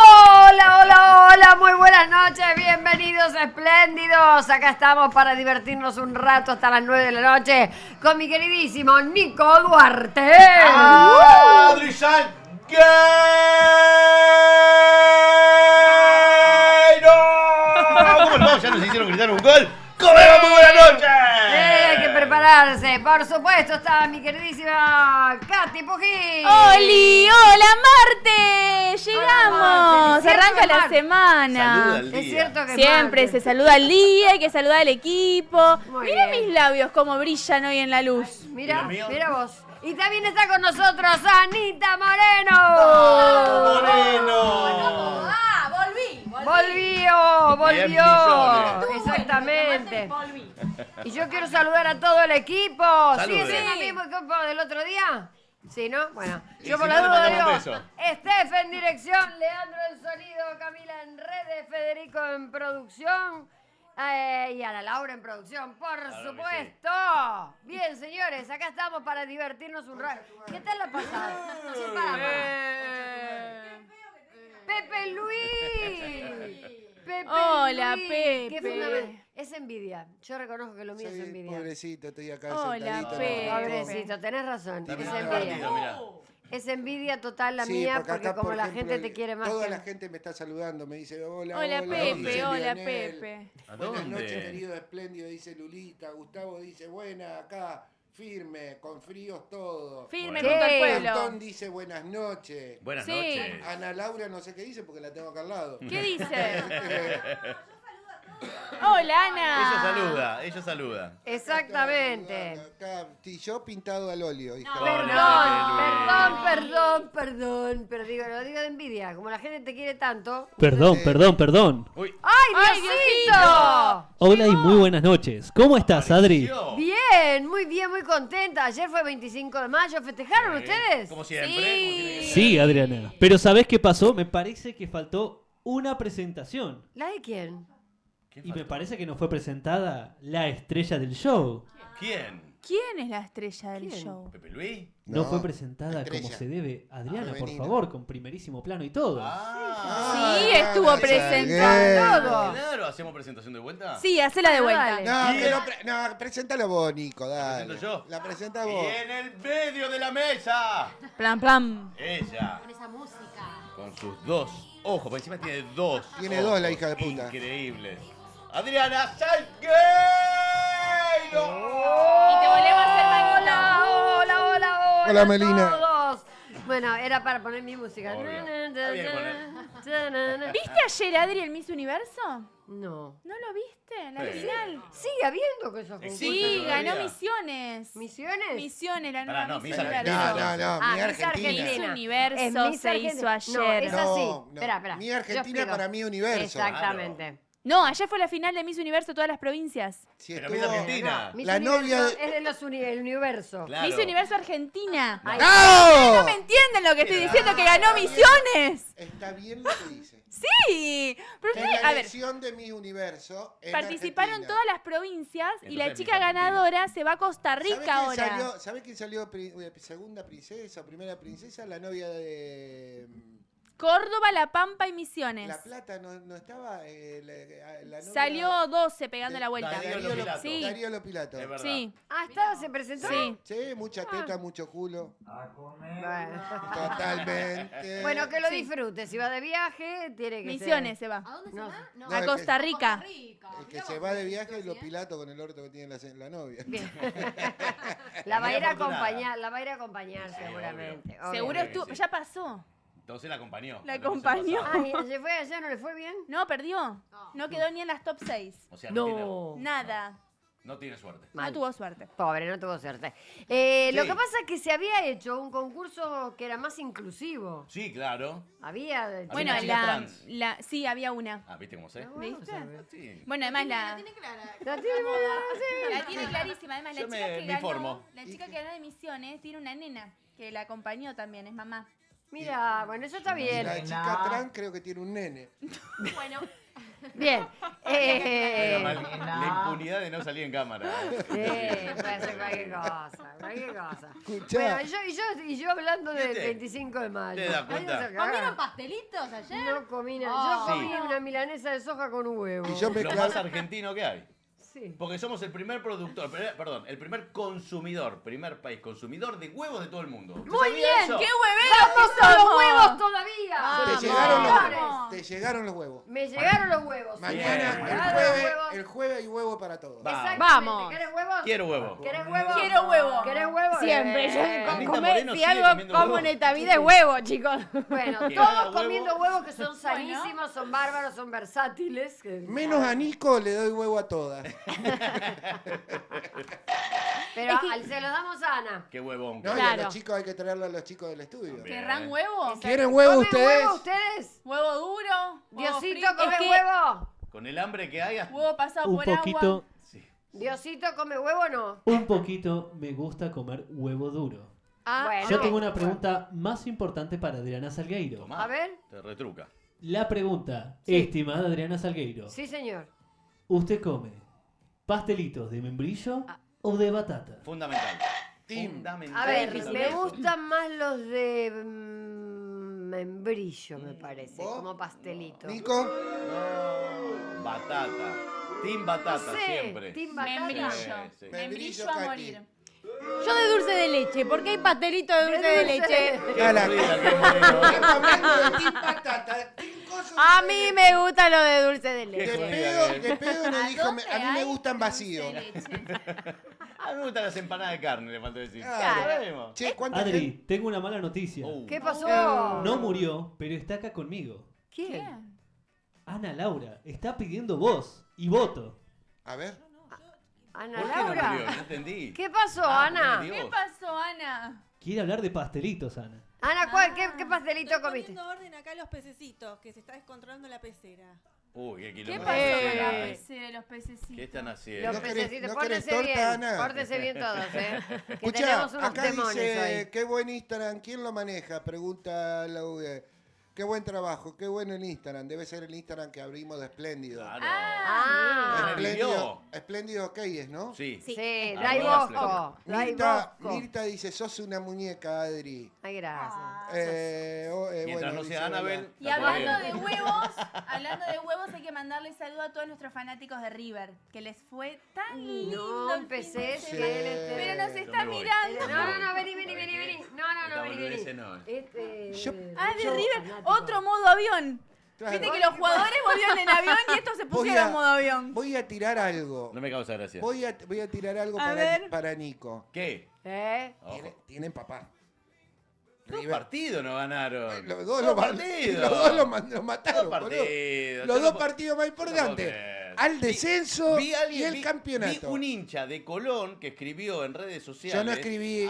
Hola, muy buenas noches, bienvenidos espléndidos. Acá estamos para divertirnos un rato hasta las 9 de la noche con mi queridísimo Nico Duarte. ¡Adri Salgueiro! ¿Cómo no? Ya nos hicieron gritar un gol. ¡Comemos muy buena noche! Hay que prepararse. Por supuesto está mi queridísima Katy Pujín. ¡Oli! ¡Hola, Marte! ¡Llegamos! Marte. Arranca la Saluda semana. al día. Es cierto que Siempre Marte. se saluda al día, hay que saludar al equipo. Muy Mira bien. mis labios cómo brillan hoy en la luz. Mira, ¿Y lo mío? mira vos. Y también está con nosotros Anita Moreno. ¡Moreno! Volvió. millones. Exactamente. Y yo quiero saludar a todo el equipo. ¿Sigue Salude. siendo el mismo equipo del otro día? Sí, ¿no? Bueno, Y yo si por no, la le duda mandamos digo, un beso. Steph en dirección, Leandro en sonido, Camila en redes, Federico en producción y Ana Laura en producción, por supuesto. Bien, señores, acá estamos para divertirnos un rato. ¿Qué tal la pasada? Sí, para. Pepe Luis. Pepe Hola, Luis. Pepe. Qué fundamental. Es envidia. Yo reconozco que lo mío es Sí, envidia. pobrecito, estoy acá Hola, sentadito. Pepe. Pobrecito, tenés razón. Está Es bien envidia. partido, mirá. Es envidia total la Sí, mía porque acá, como por la ejemplo, gente te quiere más toda que... la gente me está saludando, me dice hola, Hola, Pepe, dice hola, Lionel. Pepe. ¿A Buenas dónde? noches, querido espléndido, dice Lulita. Gustavo dice, buena, acá, firme, con fríos todo. Firme Bueno. junto al ¿Qué? pueblo. Antón dice, buenas noches. Buenas Sí. noches. Ana Laura no sé qué dice porque la tengo acá al lado. ¿Qué dice? Hola, Ana. Ella saluda. Exactamente. Acá, y yo pintado al óleo, hija. Perdón, pero digo, lo digo de envidia. Como la gente te quiere tanto. Perdón. Uy. ¡Ay, Diosito! Hola y muy buenas noches. ¿Cómo estás, Adri? apareció. Bien, muy bien, muy contenta. Ayer fue 25 de mayo. ¿Festejaron ustedes? Como siempre. Sí. como tiene que ser. Sí, Adriana. Pero ¿sabés qué pasó? Me parece que faltó una presentación. ¿La de quién? ¿Quién Y me faltó? parece que no fue presentada la estrella del show. ¿Quién? ¿Quién es la estrella del ¿Quién? show? ¿Pepe Luis? No, No, fue presentada estrella. como se debe. Adriana, por Femenina. favor, con primerísimo plano y todo. Sí, estuvo Ana presentando. Todo. Claro, ¿hacemos presentación de vuelta? Sí, hacela de vuelta. Dale. No, ¿Y que el- no, preséntalo vos, Nico, dale. presento yo? La presenta Y vos. en el medio de la mesa, Plan, plan. ella. Con esa música. Con sus dos ojos, por encima tiene dos. Tiene dos, la ojos hija de puta. Increíbles. Adriana Salgueiro. Y te volvemos a hacer manita. Hola. Hola, Melina. Todos. Bueno, era para poner mi música. Obvio. Está bien ¿Viste ayer, Adri, el Miss Universo? No. ¿No lo viste? La Sí. final. Sigue habiendo que esos Existe Sí, concursos. todavía. ganó Misiones. ¿Misiones? Misiones, la Pará, nueva no, Miss Miss Universo. Argentina. No, mi Miss Argentina. Miss Universo Es Miss se Argentina. hizo ayer. No, es así. No, no. Espera. Mi yo Argentina explico. para mi universo. Exactamente. No, ayer fue la final de Miss Universo todas las provincias. Si Pero estuvo- Miss Argentina. Miss La Universo novia de- es de los el universo. Claro. Miss Universo Argentina. Ay, ¿No ¡No! me entienden lo que estoy diciendo? ¡Que ganó Misiones! Está bien lo que dice. Sí, pero En ustedes, la a ver, elección de mi universo. en participaron Argentina. todas las provincias y la Entonces, chica Miss Argentina. ganadora se va a Costa Rica ahora. ¿Sabe quién salió segunda princesa o primera princesa? La novia de Córdoba, La Pampa y Misiones. La Plata, ¿no estaba? La novia Salió 12 pegando de- la vuelta. Darío Lopilato. Sí, Darío Lopilato. Es verdad. sí, se presentó. sí. Sí, mucha teta, mucho culo. Bueno. Totalmente. Bueno, que lo Sí. disfrute. Si va de viaje, tiene que Misiones ser. se va. No. No, A el Costa que- Rica. El que se va de viaje es Lopilato con el orto que tiene la novia. Bien. La va a ir a Muy afortunada. acompañar, la va a ir a acompañar seguramente. obvio. obvio. Seguro que estuvo, sí. ya pasó. Entonces la acompañó. La Lo que se acompañó. pasaba. Ay, ¿se fue allá? ¿No le fue bien? No, perdió. No quedó ni en las top 6. O sea, no. No. Nada. No tiene suerte. Mal. No tuvo suerte. Pobre, no tuvo suerte. Lo que pasa es que se había hecho un concurso que era más inclusivo. Sí, claro. Había. Bueno, una chica trans. sí, había una. Ah, ¿viste cómo sé? ¿Viste? Sí. Bueno, además la La tiene la tiene clarísima. Además, la Yo chica me que ganó, informo. la chica que ganó de Misiones tiene una nena que la acompañó también, es mamá. Mira, bueno, eso está Y bien. la chica trans creo que tiene un nene. Bueno, Bien. La impunidad de no salir en cámara. Sí, puede ser cualquier cosa. Escuchá. Bueno, y yo hablando del ¿Viste? 25 de mayo. ¿Te das cuenta? Váyanse a cagar. ¿Comieron pastelitos ayer? No comí nada. Oh. Yo comí Sí. una milanesa de soja con huevo. Y yo me Lo clavo. más argentino que hay. Sí. Porque somos el primer productor, el primer consumidor, primer país consumidor de huevos de todo el mundo. ¿Usted Muy sabía bien, eso? ¡Qué hueveros ¡Vamos que con los somos! huevos todavía! Vamos. Te llegaron los huevos. Me llegaron los huevos. Mañana, Bien. el jueves hay huevo para todos. Va. Exactamente. Vamos. ¿Querés huevos? Quiero huevo. ¿Querés huevos? Quiero huevo. ¿Querés huevos? Siempre. Yo Anita comer, Moreno si sigue algo comiendo como huevo. en esta vida es huevo, chicos. Bueno, Que todos haga huevo. comiendo huevos que son sanísimos, son bárbaros, son versátiles. Menos a Nico le doy huevo a todas. Pero se los damos a Ana. Qué huevón. No, y a Claro. los chicos hay que traerlo a los chicos del estudio. Bien. ¿Querrán huevo? ¿Quieren huevo ¿Comen ustedes? huevo ustedes? ¿Huevo duro? ¿Huevo Diosito, frito? ¿come Es que- huevo? Con el hambre que hay. ¿Huevo pasado Un por poquito, agua? Sí. ¿Diosito come huevo o no? un poquito me gusta comer huevo duro. Bueno. Yo tengo una pregunta más importante para Adriana Salgueiro. Tomá. A ver. Te retruca. La pregunta, estimada Adriana Salgueiro, Sí, señor. ¿usted come pastelitos de membrillo o de batata? Fundamental. Tim. Fundamental. A ver, Eso. me gustan más los de membrillo, me parece, ¿Vos? como pastelito. Nico, No. Batata. Team batata, No sé, siempre. team batata. Membrillo. Sí. Membrillo, Membrillo a Katy. morir. Yo de dulce de leche, porque hay pastelito de dulce de leche. Qué Ala. aburrida, qué moreno. hablando de Tim Patata, Tim Coso A de- mí me gusta lo de dulce de Qué leche. De pedo no ¿A dijo, dónde a mí me hay gustan dulce vacíos. de leche? A mí me gustan las empanadas de carne, le faltó decir. Claro. Sabemos. Che, ¿cuánta Adri, gente? tengo una mala noticia. ¿Qué pasó? No murió, pero está acá conmigo. ¿Quién? ¿Quién? Ana Laura está pidiendo voz y voto. A ver. Ana ¿Por qué no Laura. murió? No entendí. ¿Qué pasó, Ah, Ana? porque me ¿Qué dio. pasó, Ana? Quiere hablar de pastelitos, Ana. Ana, ¿qué pastelito Estoy comiste? poniendo orden acá a los pececitos, que se está descontrolando la pecera. Uy, qué ¿Qué quilombo. pasó con ¿Qué la pecera de los pececitos? están haciendo? Los ¿No querés- pececitos, no querés pórtense torta, bien, Ana? pórtense bien todos, que Escuchá, tenemos unos acá temones dice, hoy. qué buen Instagram, ¿quién lo maneja? Pregunta la UG. Qué buen trabajo, qué bueno el Instagram. Debe ser el Instagram que abrimos de Espléndido. Claro. Ah, Revivió. Espléndido Keyes, ¿no? Sí. sí, Sí. Dai Arroba Bosco, Dai Mirta, Bosco. Mirta dice, sos una muñeca, Adri. Ay, gracias. Mientras no dice, sea hola. Anabel. Y está todo hablando bien. de huevos hay que mandarle saludo a todos nuestros fanáticos de River, que les fue tan lindo. No el empecé, fin que de semana. él Pero nos Yo está me voy. mirando. No, vení. No, Esta vení. boludez no. Yo- Ah, de yo, River, fanático. otro modo avión. Claro. Viste que los jugadores volvieron en avión y estos se pusieron modo avión. Voy a tirar algo. No me causa gracia. Voy a tirar algo A ver. para Nico. ¿Qué? Ojo. Tienen papá. Dos River- partidos no ganaron. Los dos Dos lo partidos. Los dos lo mataron. Dos boludo. partidos. Los Yo dos no partidos más no puedo importantes. creer. Al descenso Vi a alguien- y el vi campeonato. un hincha de Colón que escribió en redes sociales. Yo no escribí.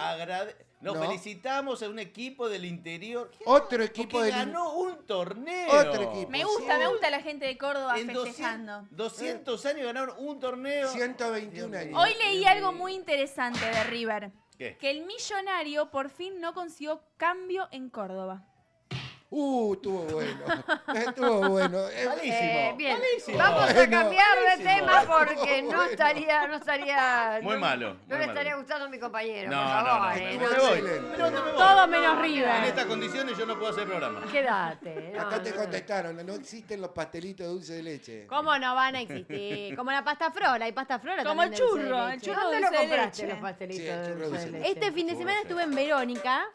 Nos No. felicitamos a un equipo del interior. Otro equipo Porque del ganó un torneo. Otro equipo. Me gusta la gente de Córdoba En festejando. 200 años ganaron un torneo. 121 años. Hoy leí algo muy interesante de River. ¿Qué? Que el millonario por fin no consiguió cambio en Córdoba. Estuvo bueno. Estuvo bueno. Malísimo. Bien, malísimo. vamos a Bueno, cambiar de malísimo. tema porque no Bueno. estaría... Muy malo, No muy le estaría malo. gustando a mi compañero, No, por no, favor. no. ¿eh? Me No, voy. excelente. Pero no me voy. Todo menos En River. estas condiciones yo no puedo hacer programa. Quédate. no, Acá te no. contestaron, no existen los pastelitos de dulce de leche. ¿Cómo no van a existir? Como la pasta frola, hay pasta frola Como también el de dulce de churro, leche. el churro. ¿Dónde lo dulce de compraste leche. los pastelitos Sí, el de churro dulce de dulce. leche? Este fin de semana Churro, estuve en Verónica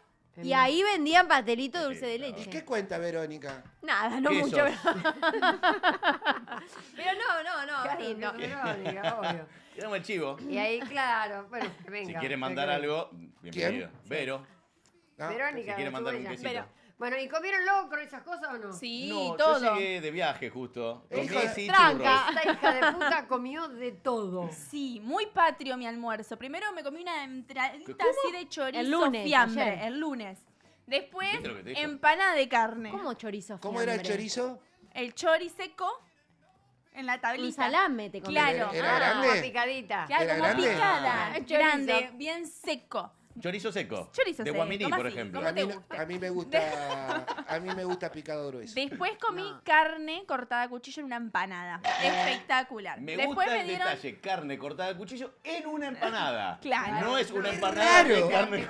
y ahí vendían pastelito de dulce de ¿Y leche. qué cuenta Verónica? Nada, no ¿Qué mucho. sos? Pero no, Claro, lindo. que es Verónica, obvio. Tenemos el chivo. Y ahí, claro, bueno, que venga. Si quiere mandar que venga. algo, bienvenido. Vero. ¿No? Verónica. Si quiere su mandar un huella. quesito. Pero- Bueno, ¿y comieron locro y esas cosas o no? Sí, No, todo. yo llegué de viaje justo. Comí Hijo de- sí Tranca. churros. Esta hija de puta comió de todo. Sí, muy patrio mi almuerzo. Primero me comí una entradita ¿Cómo? así de chorizo El lunes, fiambre, ayer. el lunes. Después, ¿Viste lo que te dijo? empanada de carne. ¿Cómo chorizo ¿Cómo era el fiambre? chorizo? El chori seco en la tablita. Un salame te comí. Claro. ¿Era Ah, grande? picadita. Claro, ¿Era como grande? picada, Ah, grande, chorizo. bien seco. Chorizo seco. Chorizo de seco, Guaminí, más por así, ejemplo. ¿cómo A te mí, guste? a mí me gusta picado grueso. Después comí No. carne cortada a cuchillo en una empanada. Espectacular. Me Después gusta me el dieron... detalle, carne cortada a cuchillo en una empanada. Claro. No es una Es empanada de raro. carne.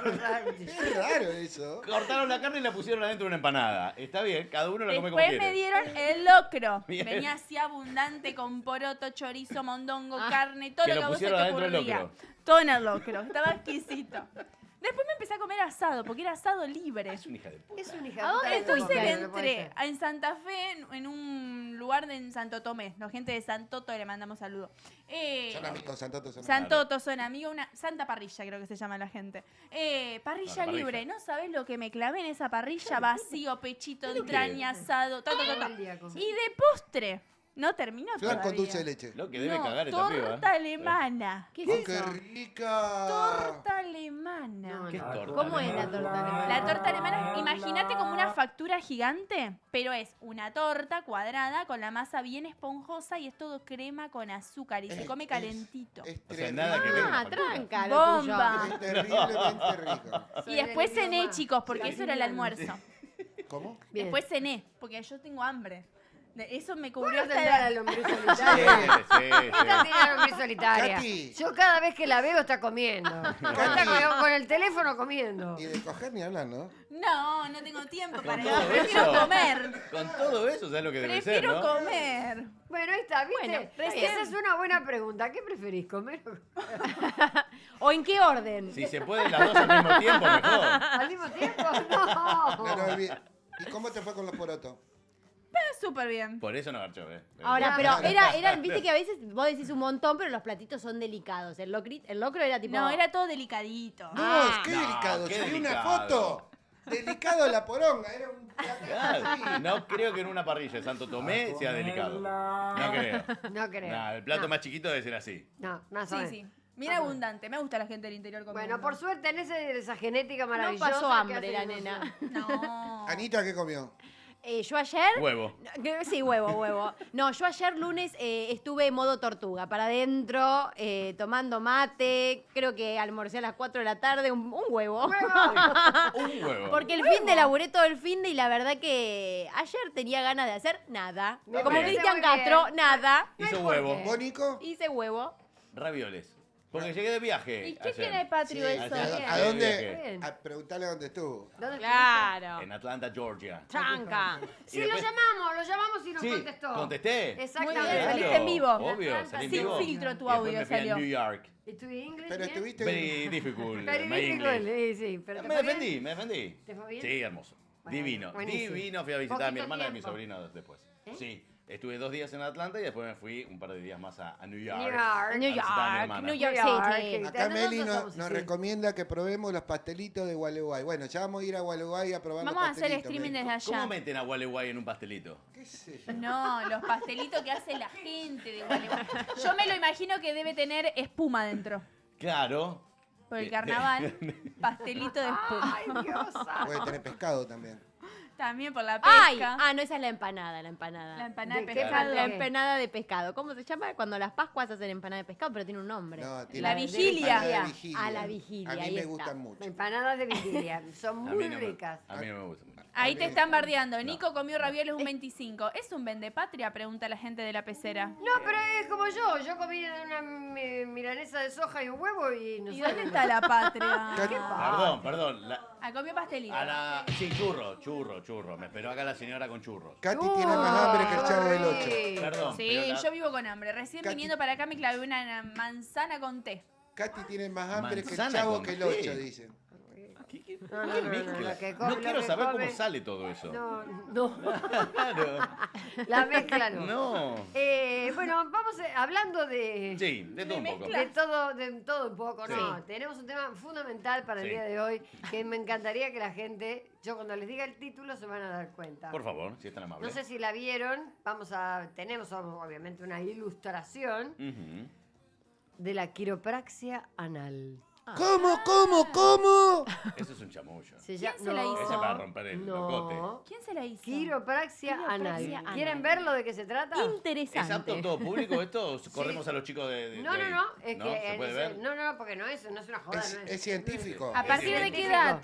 Es raro eso. Cortaron la carne y la pusieron adentro de una empanada. Está bien, cada uno la come como Después me quiere. dieron el locro. Bien. Venía así abundante con poroto, chorizo, mondongo, carne, todo Que lo lo que a vos se pusieron te adentro del ocurría. locro. Todo en el locro. Estaba exquisito. Después me empecé a comer asado, porque era asado libre. Es una hija de puta. Es un hija ¿A de dónde puta de Entonces fuiste? comer, no puede entré ser. en Santa Fe, en un lugar en Santo Tomé. La gente de Santoto le mandamos saludos. Son amigos, Santoto, son amigos. Santoto son amigos, una Santa Parrilla creo que se llama la gente. Parrilla Santa Parrilla. libre, ¿no sabés lo que me clavé en esa parrilla? Vacío, pechito, ¿Pero entraña, asado, todo. Todo el día con- Y de postre, no terminó Flan con todavía. dulce de leche. Lo que debe No, cagar esta torta piba. alemana. ¿Qué ¡Oh, es qué eso? rica! Torta alemana. No, ¿Qué no. torta? ¿Cómo es la alemana? torta alemana? La torta alemana, imagínate como una factura gigante, pero es una torta cuadrada con la masa bien esponjosa y es todo crema con azúcar y se come calentito. Es O sea, nada que ver. Ah, tranca, lo Bomba. tuyo. Es terriblemente rico. Soy Y después del cené, idioma chicos, porque eso era el italiano. almuerzo. ¿Cómo? Bien. Después cené, porque yo tengo hambre. Eso me cubrió ¿Cuándo hasta tendrá la la... lombriz Sí, solitaria? sí, Esta sí. tiene la lombriz solitaria. Katy. Yo cada vez que la veo está comiendo. Está con el teléfono comiendo. Y de coger ni hablar, ¿no? No, no tengo tiempo para todo eso. Prefiero eso. comer. Con todo eso, ¿sabes lo que debe ser, Prefiero no? comer. Bueno, ahí está, ¿viste? Bueno, recién- Esa es una buena pregunta. ¿Qué preferís, comer o ¿O en qué orden? Si se puede las dos al mismo tiempo, mejor. al mismo tiempo? No. No, no, ¿y cómo te fue con los porotos? Súper bien. Por eso no garchó, ¿eh? Ahora, pero viste que a veces vos decís un montón, pero los platitos son delicados. El locro era tipo... No, era todo delicadito. No, qué No, delicado. qué Subí una delicado. foto. Delicado la poronga. Era un Claro, no creo que en una parrilla de Santo Tomé sea delicado. No creo. No creo. No, el plato No. más chiquito debe ser así. No, más o Sí, menos. sí. Bien abundante. Me gusta la gente del interior comiendo. Bueno, por suerte tenés esa genética No maravillosa. pasó que hambre hace la que no nena. No. Anita, ¿qué comió? Yo ayer... Huevo. Sí, huevo. No, yo ayer lunes estuve en modo tortuga, para adentro, tomando mate, creo que almorcé a las 4 de la tarde, un huevo. Un huevo. Porque el fin de laburé todo el fin de y la verdad que ayer tenía ganas de hacer nada. Me Como parece Cristian muy bien. Castro, nada. Hizo por huevo. qué. ¿Vos, Nico? Hice huevo. Ravioles. Porque llegué de viaje. ¿Y qué ayer. tiene Patrio Sí, eso? ayer- ¿A de dónde? viaje. Preguntale dónde estuvo. ¿Dónde Claro. En Atlanta, Georgia. Tranca. Sí, Y después- lo llamamos y nos Sí, contestó. contesté. Exactamente. Muy bien, saliste en vivo. Obvio, salí en Sin vivo. filtro tu Y después audio me fui a salió. New York. ¿Y tu inglés Pero bien? estuviste... Very difficult. Very my difficult, English. sí, pero ¿te Me fue bien? defendí, me defendí. ¿Te fue bien? Sí, hermoso. Bueno, Divino. buenísimo. Divino. Fui a visitar a mi Poquito hermana y a mi tiempo. sobrino después. ¿Eh? Sí. Estuve 2 días en Atlanta y después me fui un par de días más a New York. New York. New A visitar a mi York, hermana. New York New York. City. Acá Nosotros Meli somos nos así. recomienda que probemos los pastelitos de Gualeguay. Bueno, ya vamos a ir a Gualeguay a probar Vamos los a hacer pastelitos. streaming Meli. desde ¿Cómo allá. meten a Gualeguay en un pastelito? ¿Qué sé yo? No, los pastelitos que hace la gente de Gualeguay. Yo me lo imagino que debe tener espuma dentro. Claro. Por el carnaval, pastelito de espuma. Ay, Diosa. Puede tener pescado también. También por la Ay, pesca. no, esa es la empanada, la empanada. La empanada de ¿De qué pescado. La ¿Qué? empanada de pescado. ¿Cómo se llama? Cuando las Pascuas hacen empanada de pescado, pero tiene un nombre. No, tiene La vigilia. empanada de vigilia. Ah, la vigilia, A mí ahí me está. gustan mucho. Empanadas de vigilia. Son A muy mí no me- ricas. A mí no me gusta mucho. Ahí te están bardeando. No. Nico comió ravioles un 25. ¿Es un vendepatria? Pregunta la gente de la pecera. No, pero es como yo. Yo comí una milanesa de soja y un huevo y no ¿Y sé. dónde está la patria? ¿Qué Perdón. Comió pastelito. Sí, churro. Me esperó acá la señora con churros. Katy tiene más hambre que el chavo del 8. Sí. Perdón. Sí, pero la- yo vivo con hambre. Recién Katy- viniendo para acá me clavé una manzana con té. Katy tiene más hambre que el Manzana chavo con que el té. 8, dicen. ¿Qué No, no, qué no, mezcla? lo que come- No lo quiero que saber come- cómo sale todo eso. No, no. Claro. La mezcla no. No. Bueno, vamos hablando de... Sí, de todo un poco. mezcla. De todo un poco, Sí. no. Tenemos un tema fundamental para el Sí. día de hoy que me encantaría que la gente, yo cuando les diga el título se van a dar cuenta. Por favor, si es tan amable. No sé si la vieron, tenemos obviamente una ilustración Ujú. de la quiropraxia anal. ¿Cómo? Eso es un chamullo. Se ¿Quién se la no, hizo? Ese para romper el locote. ¿Quién se la hizo? Quiropraxia anal. Quiropraxia ¿Quieren anal. ver lo de qué se trata? ¿Es Interesante. apto todo público esto? ¿Corremos a los chicos de No, ahí? es ¿No? que ¿Se puede ver? no, porque no es una joda, Es, no es científico. ¿A partir de qué científico. edad?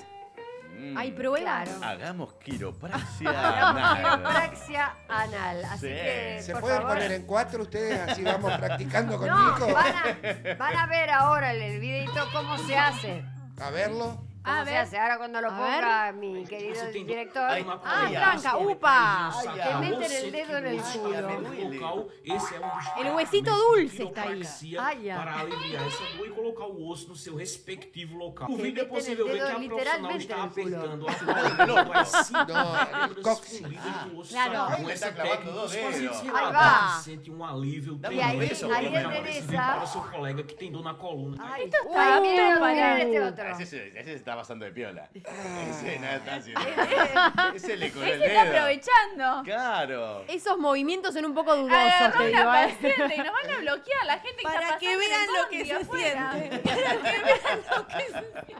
Ay, prueba. Claro. Hagamos quiropraxia anal. Quiropraxia anal. Así Sí. que, ¿Se por pueden favor. poner en 4 ustedes? Así vamos practicando con No, Nico. van a ver ahora el videito cómo se hace. A verlo. ¿Cómo A se ver. hace? Ahora cuando lo A ponga mi querido director. Ay, Ah, ay, tranca, upa. Te meten el dedo en el culo. local, esse é um dos El huesito parâmetros de dulce está aí. quiropraxia Ai, ai. para aliviar essa dor e colocar o osso no seu respectivo local. No Te vídeo é meten possível el ver que dedo a profissional literalmente está en el culo. apertando a bola as 5 No, vértebras coxis. fundidas do osso Claro. sacral. Está Essa clavando técnica, dos os pacientes dedos. Aí relatados vai. sentem um alívio Dá E aí- tremendo. isso, aí Bruno. endereza. Para o seu colega que tem dor na coluna. Ay, está miren, apto miren para- este otro. Ese se está pasando de piola. Ese nada está haciendo. Ese le coló el Ese está dedo. aprovechando. Claro. Esos movimientos son un poco dudosos, Agarró te una digo. paciente y nos van a bloquear la gente que Para está que pasando vean en el lo que bondi se afuera. siente. Para que vean lo que se siente.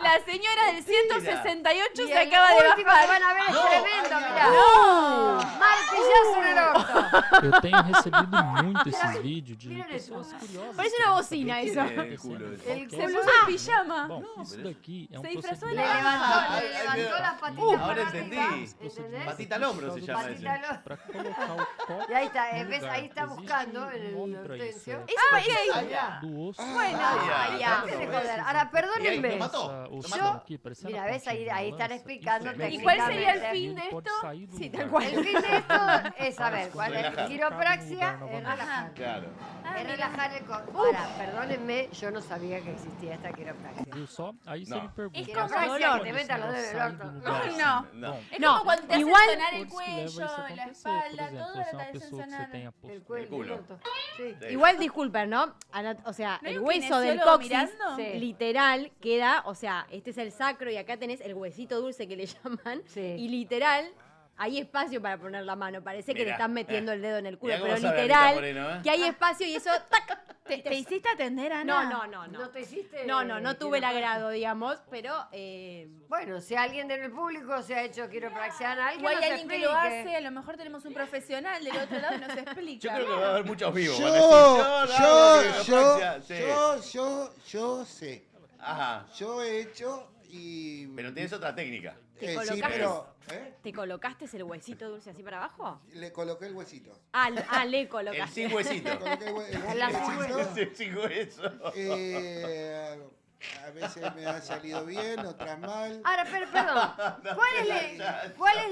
La señora del 168 Y se el acaba de último que bajar. van a ver es tremendo, ay, mirá. ¡No! Martillazo en el orto. Eu tenho recebido muito esses vídeos de Miren eso. pessoas curiosas. Parece una bocina eso. Tiene el culo ese. El Se culo. puso el pijama. Bom, isso daqui é um Se disfrazó de Le naranja. levantó las patitas Ahora para entendí. arriba, ¿entendés? Patita al hombro se llama Patita ese. al hombro. para colocar o copo Y ahí está, no ves, lugar. ahí está Existe buscando en nome el pra isso, hortensio. é do osso. Bueno, Ay, ya, ay, deje de ay, joder. Ahora, Y ahí lo perdónenme. mató. Essa- o Lo som mató. aqui, parecendo Mira, a ves, pontinha de ahí uma están lança, explicando isso é ¿Y cuál sería el técnicamente. fin de Ele pode esto? sair do Sí, lugar. tal cual. El fin de esto es saber cuál es. Relajar. Quiropraxia es Ajá. relajar. Claro. Es relajar el cuerpo. Ahora, perdónenme, yo no sabía que existía esta quiropraxia. Viu só? Aí você Não. me pergunta. Es Quiropraxia como que te metan los dedos en el Sai orto. do lugar. Ay, no. No. Es No, como cuando te hacen igual- sonar el Pode se leva isso cuello, a la acontecer, por espalda, exemplo, todo se lo é te uma hacen pessoa que você sonar. tem a El postura. cuello, El culo. el orto. Sí. Sí. Igual disculpen, ¿no? O sea, ¿No hay el un hueso del kinesiólogo coxis mirando? Sí. literal queda, o sea, este es el sacro y acá tenés el huesito dulce que le llaman. Sí. Y literal, hay espacio para poner la mano. Parece que le Mirá, están metiendo el dedo en el culo, Mirá cómo pero sabe literal, Anita Moreno, ¿eh? que hay espacio y eso, ¡tac! ¿Te hiciste atender, Ana? No. te hiciste? No tuve el quiropraxia? agrado, digamos, pero Bueno, si alguien del público se ha hecho quiropraxia anal, que O hay nos alguien que lo explique. hace, a lo mejor tenemos un profesional del otro lado y nos explica. Yo creo que va a haber muchos vivos. van a decir, no, quiropraxia, sí. yo sé. Ajá. Yo he hecho y... Pero tienes otra técnica. ¿Te sí, colocaste? pero... ¿eh? ¿te colocaste el huesito dulce así para abajo? Le coloqué el huesito. Le El colocaste. sin huesito. Le coloqué el La huesito. El sin hueso. A veces me ha salido bien, otras mal. Ahora, pero perdón, ¿cuál es la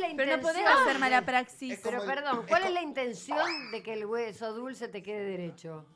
intención? Pero no podés hacer mala praxis. Es como Pero el- perdón, es ¿cuál co- es la intención de que el hueso dulce te quede derecho?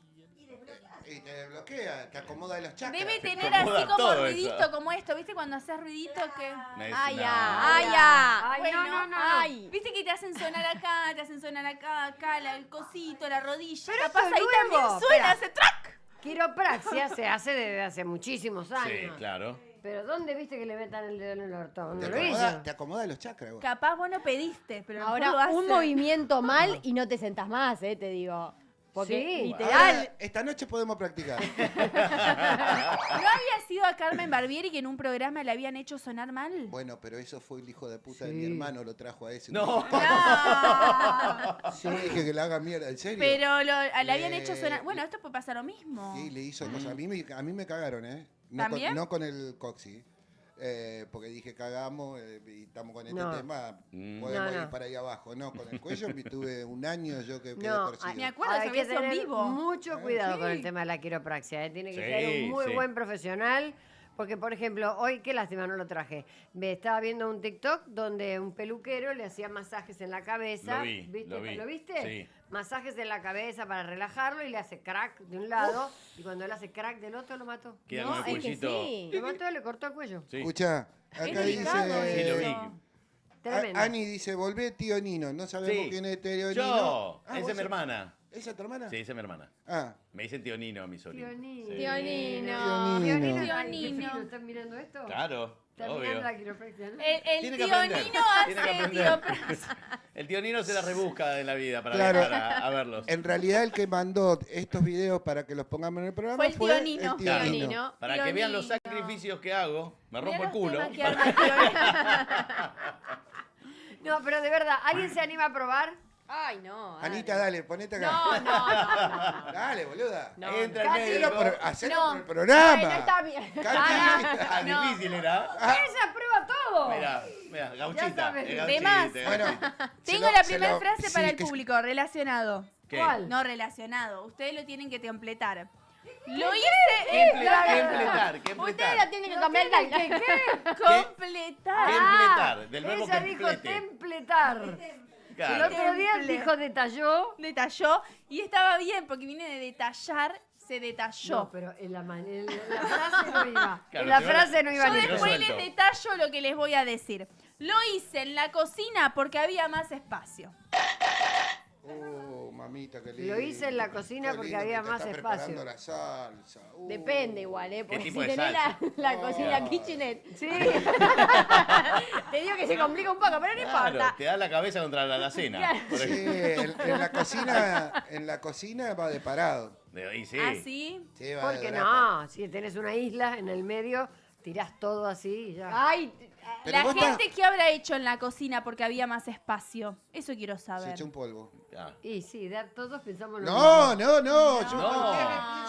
Y te bloquea, te acomoda de los chakras. Debe Te tener acomoda así como todo ruidito, eso. como esto, ¿viste? Cuando haces ruidito que... Me dice, Ay, no. ya, ay, ya. Ay, Bueno, no. Ay. Viste que te hacen sonar acá, te hacen sonar acá, el cosito, la rodilla. Pero Capaz esto ahí es también nuevo, suena, espera. hace track. Quiropraxia se hace desde hace muchísimos Sí, años. claro. Pero ¿dónde viste que le metan el dedo en el orto? Te No lo acomoda, hizo. te acomoda de los chakras. vos. Capaz vos no pediste, pero a lo mejor Ahora, lo un hace. movimiento mal y no te sentás más, te digo. Porque Sí. literal, Ahora, esta noche podemos practicar. ¿No había sido a Carmen Barbieri que en un programa le habían hecho sonar mal? Bueno, pero eso fue el hijo de puta de Sí. mi hermano, lo trajo a ese. No. Yo le dije que le haga mierda, ¿en serio? Pero le habían hecho sonar... Le- Bueno, esto puede pasar lo mismo. Sí, le hizo cosas. A mí me cagaron, ¿eh? No ¿También? con, no con el coxi. Porque dije cagamos y estamos con este No. tema, Mm. podemos No. ir para ahí abajo. No, con el cuello tuve un año yo que quedé No, torcido. me acuerdo, Hay se que había sido en tener vivo. mucho cuidado con el Sí. tema de la quiropraxia. Tiene que Sí, ser un muy sí. buen profesional. Porque, por ejemplo, hoy, qué lástima, no lo traje. Me estaba viendo un TikTok donde un peluquero le hacía masajes en la cabeza. Lo vi, ¿Viste? lo vi. ¿Lo viste? Sí. Masajes en la cabeza para relajarlo y le hace crack de un lado. Y cuando él hace crack del otro, lo mató. Queda no, con el es que cuellito. sí. Lo mató, le cortó el cuello. Sí. Escucha, acá Es dice... delicado Sí, lo vi. eso. Tremendo. Ani dice, volvé tío Nino. No sabemos Sí. quién es tío Nino. Yo. Ah, Esa vos es mi hermana. ¿Esa es tu hermana? Sí, esa es mi hermana. Ah, Me dicen tío Nino a mi sobrino. Tío Nino. Sí. Tío Nino. Tío Nino. Nino. Tío Ay, qué Nino. fino, ¿están mirando esto? Claro, ¿Están obvio. mirando la quiropraxia, no? El Tiene que tío aprender, Nino tiene que hace aprender. tío. El tío Nino se la rebusca en la vida para Claro. llegar a verlos. en realidad el que mandó estos videos para que los pongamos en el programa Fue el tío Nino. el tío Claro. Nino. Nino. Para Tío que vean los Nino. sacrificios que hago, me Mirá rompo el los culo. temas que arma el tío Nino. No, pero de verdad, ¿alguien se anima a probar? Ay, no. dale. Anita, dale, ponete acá. No. Dale, boluda. No, Entra el Casi. médico. Hacelo No. por el programa. Bueno, está bien. Katy. Ah, No. difícil era. ¡Ella prueba todo! Mira, gauchita. sabes. es De gauchita, más. es Bueno, gauchita. se Tengo lo- la se primera lo- frase sí, para el que- público, relacionado. ¿Qué? ¿Cuál? No relacionado. Ustedes lo tienen que completar. Lo hice ¿Qué en empletar? ¿Qué Ustedes empletar? la tienen que cambiar la completar. ¿Qué empletar? Del verbo Ella dijo templete. templetar. El Claro. otro día Temple. dijo detalló. Detalló y estaba bien porque viene de detallar, se detalló. No, pero en la frase no iba. Claro, en la te van a- frase no iba Yo ni. Yo después suelto. les detallo lo que les voy a decir. Lo hice en la cocina porque había más espacio. Mamita, qué lindo. Lo hice en la cocina Qué porque lindo había que te más está espacio. preparando la salsa. Depende igual, ¿eh? Porque tipo si de tenés salsa? la cocina Oh. kitchenette. Sí. Te digo que se complica un poco, pero no Claro, importa. te da la cabeza contra la alacena. Claro. por Sí, ejemplo. en la cocina va de parado. Y sí. Así. Sí, va Porque de grapa. no, si tenés una isla en el medio, tirás todo así y ya. Ay, Pero La vos gente que habrá hecho en la cocina porque había más espacio. Eso quiero Se saber. echó un polvo. Ah. Y sí, todos pensamos lo No, mismo. no. Ustedes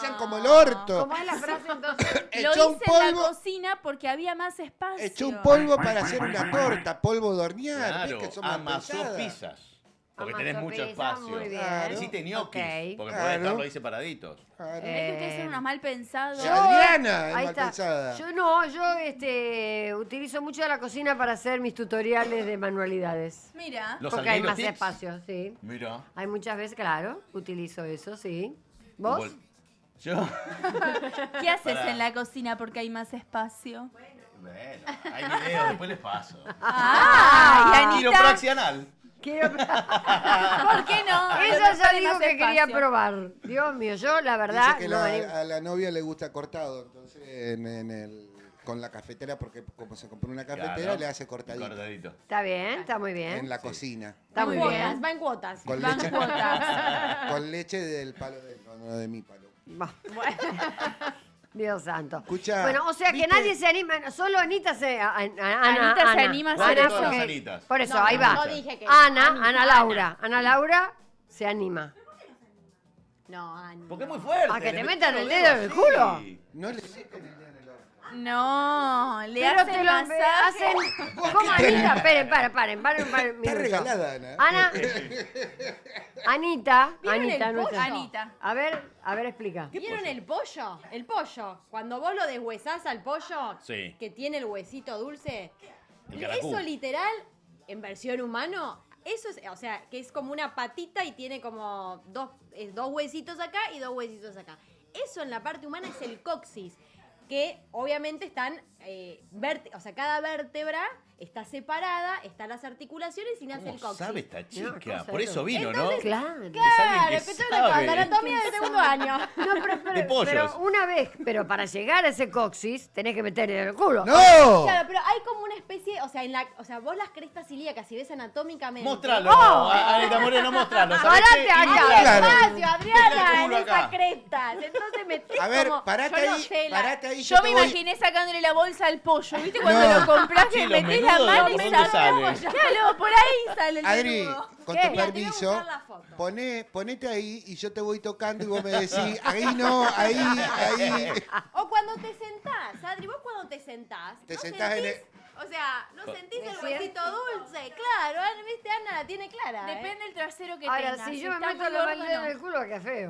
piensan como el orto. ¿Cómo es la frase entonces? Lo Echó un hice en la polvo. cocina porque había más espacio. Echó un polvo para hacer una torta, polvo de hornear. Claro, ¿Ves que son más amasó pesadas? pizzas. Porque Amasó tenés mucho pizza, espacio. muy bien. Claro. Hiciste ñoquis, Ok. porque Claro. podés estarlo ahí separaditos. Claro. ¿Ves que ustedes son unos mal pensados? Sí. Adriana es ahí mal está. pensada. Yo no, yo utilizo mucho la cocina para hacer mis tutoriales de manualidades. Mira. Los Porque hay Salgueiro más Tips. espacio, sí. Mira. Hay muchas veces, claro, utilizo eso, sí. ¿Vos? Yo. ¿Qué haces Pará. en la cocina porque hay más espacio? Bueno, hay videos, después les paso. ¡Ah! ¿Y Anita? Quiropraxianal. Quiero... ¿Por qué no? Ella ya Hay dijo más que quería espacio. probar. Dios mío, yo la verdad Dice que no me- a la novia le gusta cortado, entonces con la cafetera, porque como se compró una cafetera, Claro. le hace cortadito. Cortadito. Está bien, está muy bien. En la cocina. Está muy bien. va en cuotas. Con Van leche, cuotas. con leche del palo de él, no de mi palo. Va. Dios santo. Escucha, Bueno, o sea que ¿viste? nadie se anima, solo Anita se... Anita se anima a hacer Ana, eso. todas las Anitas. Por eso, No, ahí no, va. no dije que- Ana Anita. Laura. Ana Laura se anima. No, Ani. Porque es muy fuerte. ¿A que le te metí metan los el dedos dedo en el así. culo? No le meten el dedo en el ojo. No, le Pero te hacen lo masaje. hacen... ¿Cómo Anita? Esperen, paren. Está minuto. regalada, Ana. Anita, ¿Vieron Anita, el no pollo? está. Anita. A ver, explica. ¿Vieron el pollo? El pollo. Cuando vos lo deshuesás al pollo, Sí. que tiene el huesito dulce, El caracú. eso literal, en versión humano, eso es, o sea, que es como una patita y tiene como dos huesitos acá y dos huesitos acá. Eso en la parte humana es el coxis, que obviamente están, o sea, cada vértebra está separada, están las articulaciones y nace el ¿Cómo coxis. sabe esta chica? cosa Por de eso loco. vino, Entonces, ¿no? Claro. Es alguien Claro, que empezó sabe. la anatomía del segundo año. No, De pollos. pero una vez, pero para llegar a ese coxis tenés que meter el culo. ¡No! Claro, pero hay como una especie, o sea, vos las crestas ilíacas, si ves anatómicamente. Mostralo, ¡Oh! Anita Moreno, mostralo. ¿sabés Parate qué? acá. Claro. Espacio, Adriana, Mete el en culo esas acá. crestas. Entonces metés A ver, como... parate yo no ahí, sé, parate ahí. Yo te me voy- imaginé sacándole la bolsa al pollo. ¿Viste cuando No. lo compras Sí, que los metés la menudos, mano ¿por y dónde sacás? salen? Claro, por ahí sale el Adri, menudo. con ¿Qué? tu Mira, te voy a permiso, buscar la foto. ponete ahí y yo te voy tocando y vos me decís, ahí no, ahí. O cuando te sentás, Adri, vos cuando te sentás. Te ¿no sentás en sentís- O sea, ¿no sentís el ¿Es huesito dulce? Claro, viste, Ana la tiene clara. Depende del trasero que Ahora, tengas. si yo me está meto muy la gordo, mano en no. el culo, qué feo.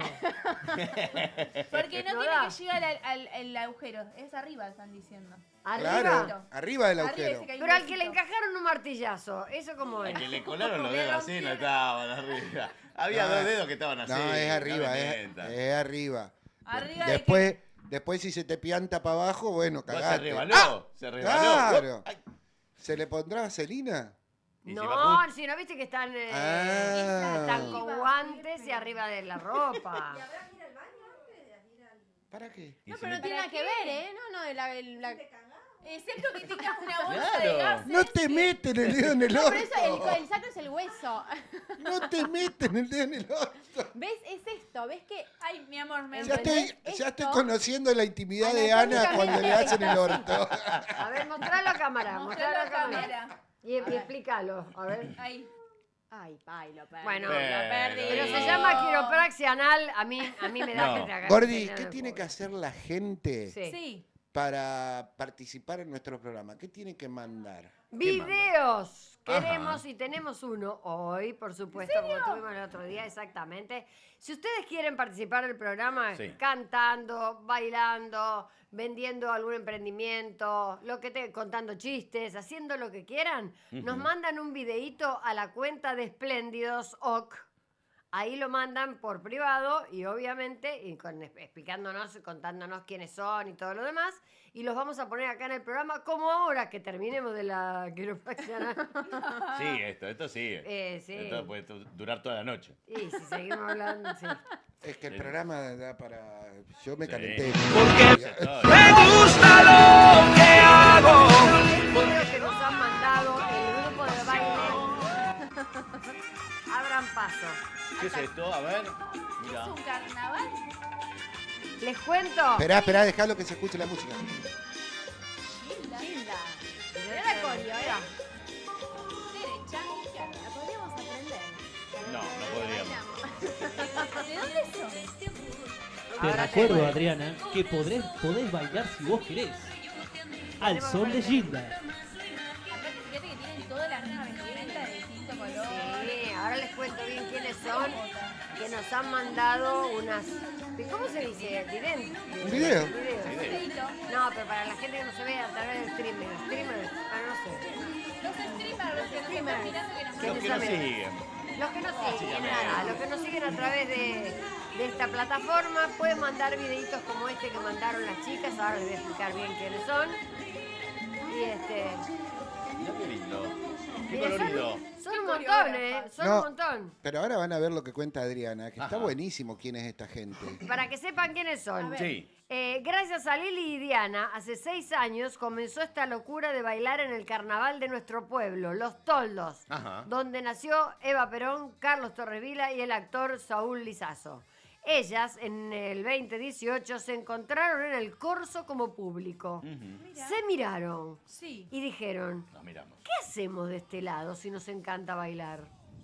Porque no No tiene da. que llegar al agujero. Es arriba, están diciendo. Arriba. Claro, arriba del Arriba agujero. ese que hay un Pero al que le huesito. encajaron un martillazo, ¿eso cómo es? Que le colaron los Le dedos así, no estaban arriba. Había No, dos dedos que estaban así. No, es arriba, me es mientas. arriba. ¿Arriba de Después si se te pianta para abajo, bueno, ¿Vos cagaste. se rebaló? ¡Ah! ¿Se rebaló? Claro. Ay, ¿Se le pondrá vaselina? Y si va No, justo- si no viste que están, Ah. están con guantes y arriba de la ropa. ¿Para qué? y No, si pero me- no tiene nada que ver, ¿eh? No, no, Excepto que tengas una bolsa Claro. de gases. No te meten el dedo en el No, pero eso, orto. el sacro es el hueso. No te meten el dedo en el orto. ¿Ves? Es esto. ¿Ves que Ay, mi amor, me Ya ¿Entendés? estoy, ya estoy Esto- conociendo la intimidad de Ana cuando le hacen el orto. A ver, mostralo a cámara, mostralo a cámara. cámara. Y explícalo, a ver. Ahí. Ay, lo perdí. Bueno, lo perdí. Pero se llama quiropraxia anal, a mí me da No. que te hagas. Gordi, ¿qué tiene que hacer la gente Sí. Sí. para participar en nuestro programa? ¿Qué tiene que mandar? Videos. Ajá. Queremos y tenemos uno hoy, por supuesto, como tuvimos el otro día, exactamente. Si ustedes quieren participar del programa, Sí. cantando, bailando, vendiendo algún emprendimiento, contando chistes, haciendo lo que quieran, nos mandan un videíto a la cuenta de Espléndidos OC. Ahí lo mandan por privado y obviamente explicándonos, contándonos quiénes son y todo lo demás. Y los vamos a poner acá en el programa como ahora que terminemos de la quiropraxia anal. Sí, esto sigue. Sí. Esto puede durar toda la noche. Y si seguimos hablando, sí. Es que el programa da para... Yo me Sí. calenté. El video que nos han mandado el grupo de baile. Abran paso. ¿Qué es esto? A ver. Mira. ¿Es un carnaval? Les cuento. Esperá, dejalo que se escuche la música. Linda. Mirá la coreo, ¿eh? Derecha, izquierda. La podríamos aprender. No, no podríamos. ¿De dónde son? Te Ahora recuerdo, te- Adriana, que podés bailar si vos querés. Al son de Gilda. Aparte, fíjate que tienen todas las mismas vestimentas de distinto color. Sí, ahora les cuento bien quiénes son. Que nos han mandado unas. ¿Cómo se dice? ¿Un video? Videito. No, pero para la gente que no se ve a través del streamer. Streamers, no sé. Los streamers, los que nos están mirando que nos ¿Qué Los que nos saben? siguen. Los que nos siguen, Básicamente. nada, los que nos siguen a través de esta plataforma pueden mandar videitos como este que mandaron las chicas, ahora les voy a explicar bien quiénes son. Y Mira qué lindo. Qué mira, colorido. son un montón, coreógrafas. son No. un montón. Pero ahora van a ver lo que cuenta Adriana, que está Ajá. buenísimo quién es esta gente. Para que sepan quiénes son. Sí. Gracias a Lili y Diana, hace 6 años comenzó esta locura de bailar en el carnaval de nuestro pueblo, Los Toldos, Ajá. donde nació Eva Perón, Carlos Torrevila y el actor Saúl Lizazo. Ellas, en el 2018, se encontraron en el corso como público. Se miraron Sí. y dijeron, Nos miramos. ¿qué hacemos de este lado si nos encanta bailar?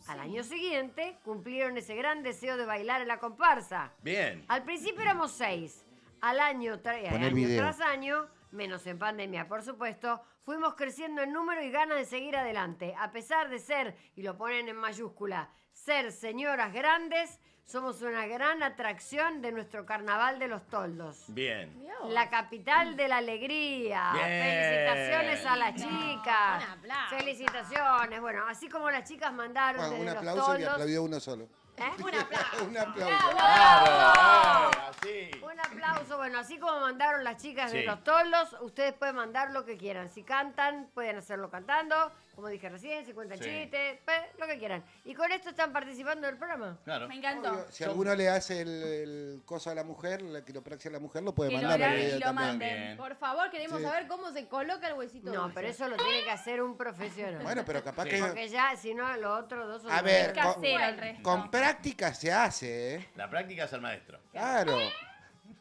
Al año siguiente, cumplieron ese gran deseo de bailar en la comparsa. Bien. Al principio éramos 6. Al año, Pon el año video. tras año, menos en pandemia, por supuesto, fuimos creciendo en número y ganas de seguir adelante. A pesar de ser, y lo ponen en mayúscula, ser señoras grandes, somos una gran atracción de nuestro carnaval de los Toldos. Bien. La capital de la alegría. Bien. Felicitaciones a las chicas. Un aplauso. Felicitaciones. Bueno, así como las chicas mandaron Bueno, desde un los aplauso y Toldos. aplaudió uno solo. ¿Eh? Un aplauso. Un aplauso. Claro. Así. Un aplauso, bueno, así como mandaron las chicas de Sí. los toldos, ustedes pueden mandar lo que quieran. Si cantan, pueden hacerlo cantando, como dije recién, si cuentan Sí. chistes, lo que quieran. Y con esto están participando del programa. Claro. Me encantó. Si alguno le hace el coso a la mujer, la quiropraxia a la mujer, lo puede Que lo mandar. graben y video lo también. manden. Bien. Por favor, queremos Sí. saber cómo se coloca el huesito No, dulce. pero eso lo tiene que hacer un profesional. Bueno, pero capaz Sí. que Porque ya, si no, los otros dos son... A ver, unos- Casero el resto. con práctica se hace, ¿eh? La práctica es al maestro. Claro.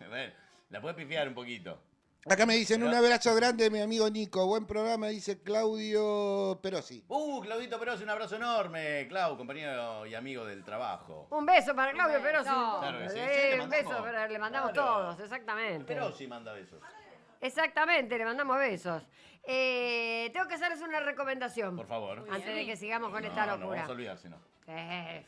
Bueno, la puede pifiar un poquito. Acá me dicen Pero- un abrazo grande, mi amigo Nico. Buen programa, dice Claudio Perosi. Claudito Perosi, un abrazo enorme. Clau, compañero y amigo del trabajo. Un beso para Claudio Un beso. Perosi. Claro que sí. Sí, le Un beso, mandamos. pero le mandamos Claro. todos, exactamente. Perosi manda besos. Exactamente, le mandamos besos. Tengo que hacerles una recomendación. Por favor. Antes de que sigamos con No, esta no locura. vamos a olvidar, si no.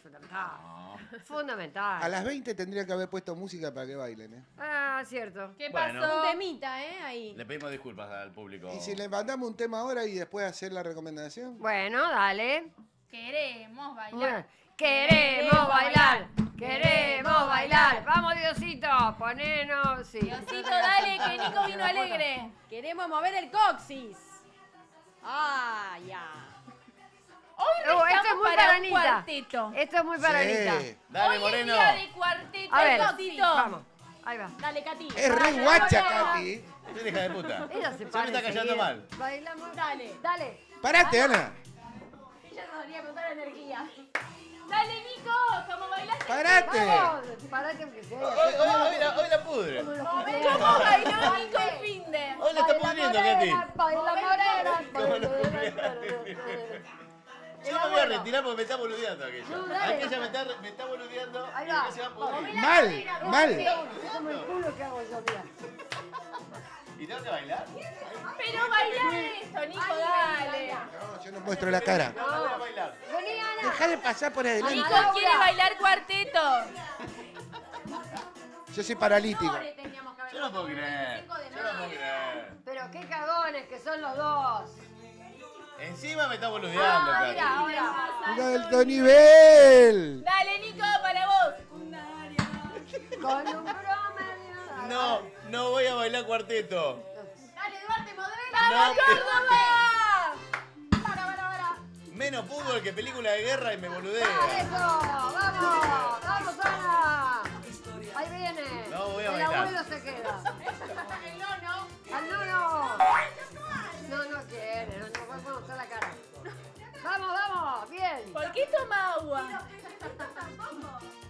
Fundamental. No. Fundamental. A las 20 tendría que haber puesto música para que bailen, ¿eh? Ah, cierto. ¿Qué Bueno. pasó? Un temita, Ahí. Le pedimos disculpas al público. Y si le mandamos un tema ahora y después hacer la recomendación. Bueno, dale. Queremos bailar. Bueno, queremos bailar. Queremos bailar. Vamos, Diosito. Ponenos. Sí. Diosito, dale, que Nico vino alegre. Queremos mover el coxis. Ya. Hoy Esto es estamos muy para para un Anita. cuarteto. Esto es muy para Anita. Sí. Dale, Hoy es Moreno. día de cuarteto. A ver, Cosito. vamos. Ahí va. Dale, Katy. Es re guacha, Katy. Sos hija de puta. Ella se Se para me está callando enseguida. mal. Bailamos. Dale. Dale. Parate, Ana. Ella nos debería contar energía. Dale, Nico, como bailaste. Parate. Vamos. Parate aunque sea. Hoy la pudre. ¿Cómo bailó Nico el fin de? Hoy la está pudriendo, Katy. Baila morena. ¿Cómo lo Yo me voy a retirar porque me está boludeando aquella. No, dale. Aquella me está boludeando Ahí y va. no se va a pudrir. Mal. Es como el culo que hago yo, mira. ¿Y tengo que bailar? Pero baila esto, Nico, dale. No, yo no muestro la cara. No, voy a bailar. Vení, Ana. Deja de pasar por adelante. Nico quiere bailar cuarteto. Yo soy paralítico. Teníamos que haber Yo no puedo creer. Yo no puedo creer. Pero qué cagones que son los dos. Encima me está boludeando, Ah, Katy. mira, ahora. Un alto nivel. Dale, Nico, para vos. Con un promedio. No voy a bailar cuarteto. Dale, Duarte, modelo. ¡Vamos, No. Córdoba! Para. Menos fútbol que película de guerra y me ¡Ah, boludea. eso! ¡Vamos! ¡Vamos, Ana! Ahí viene. No, voy a El bailar. abuelo se queda. El nono. ¡Al nono! No quiere, no podemos mostrar la cara. ¡Vamos! ¡Bien! ¿Por qué toma agua?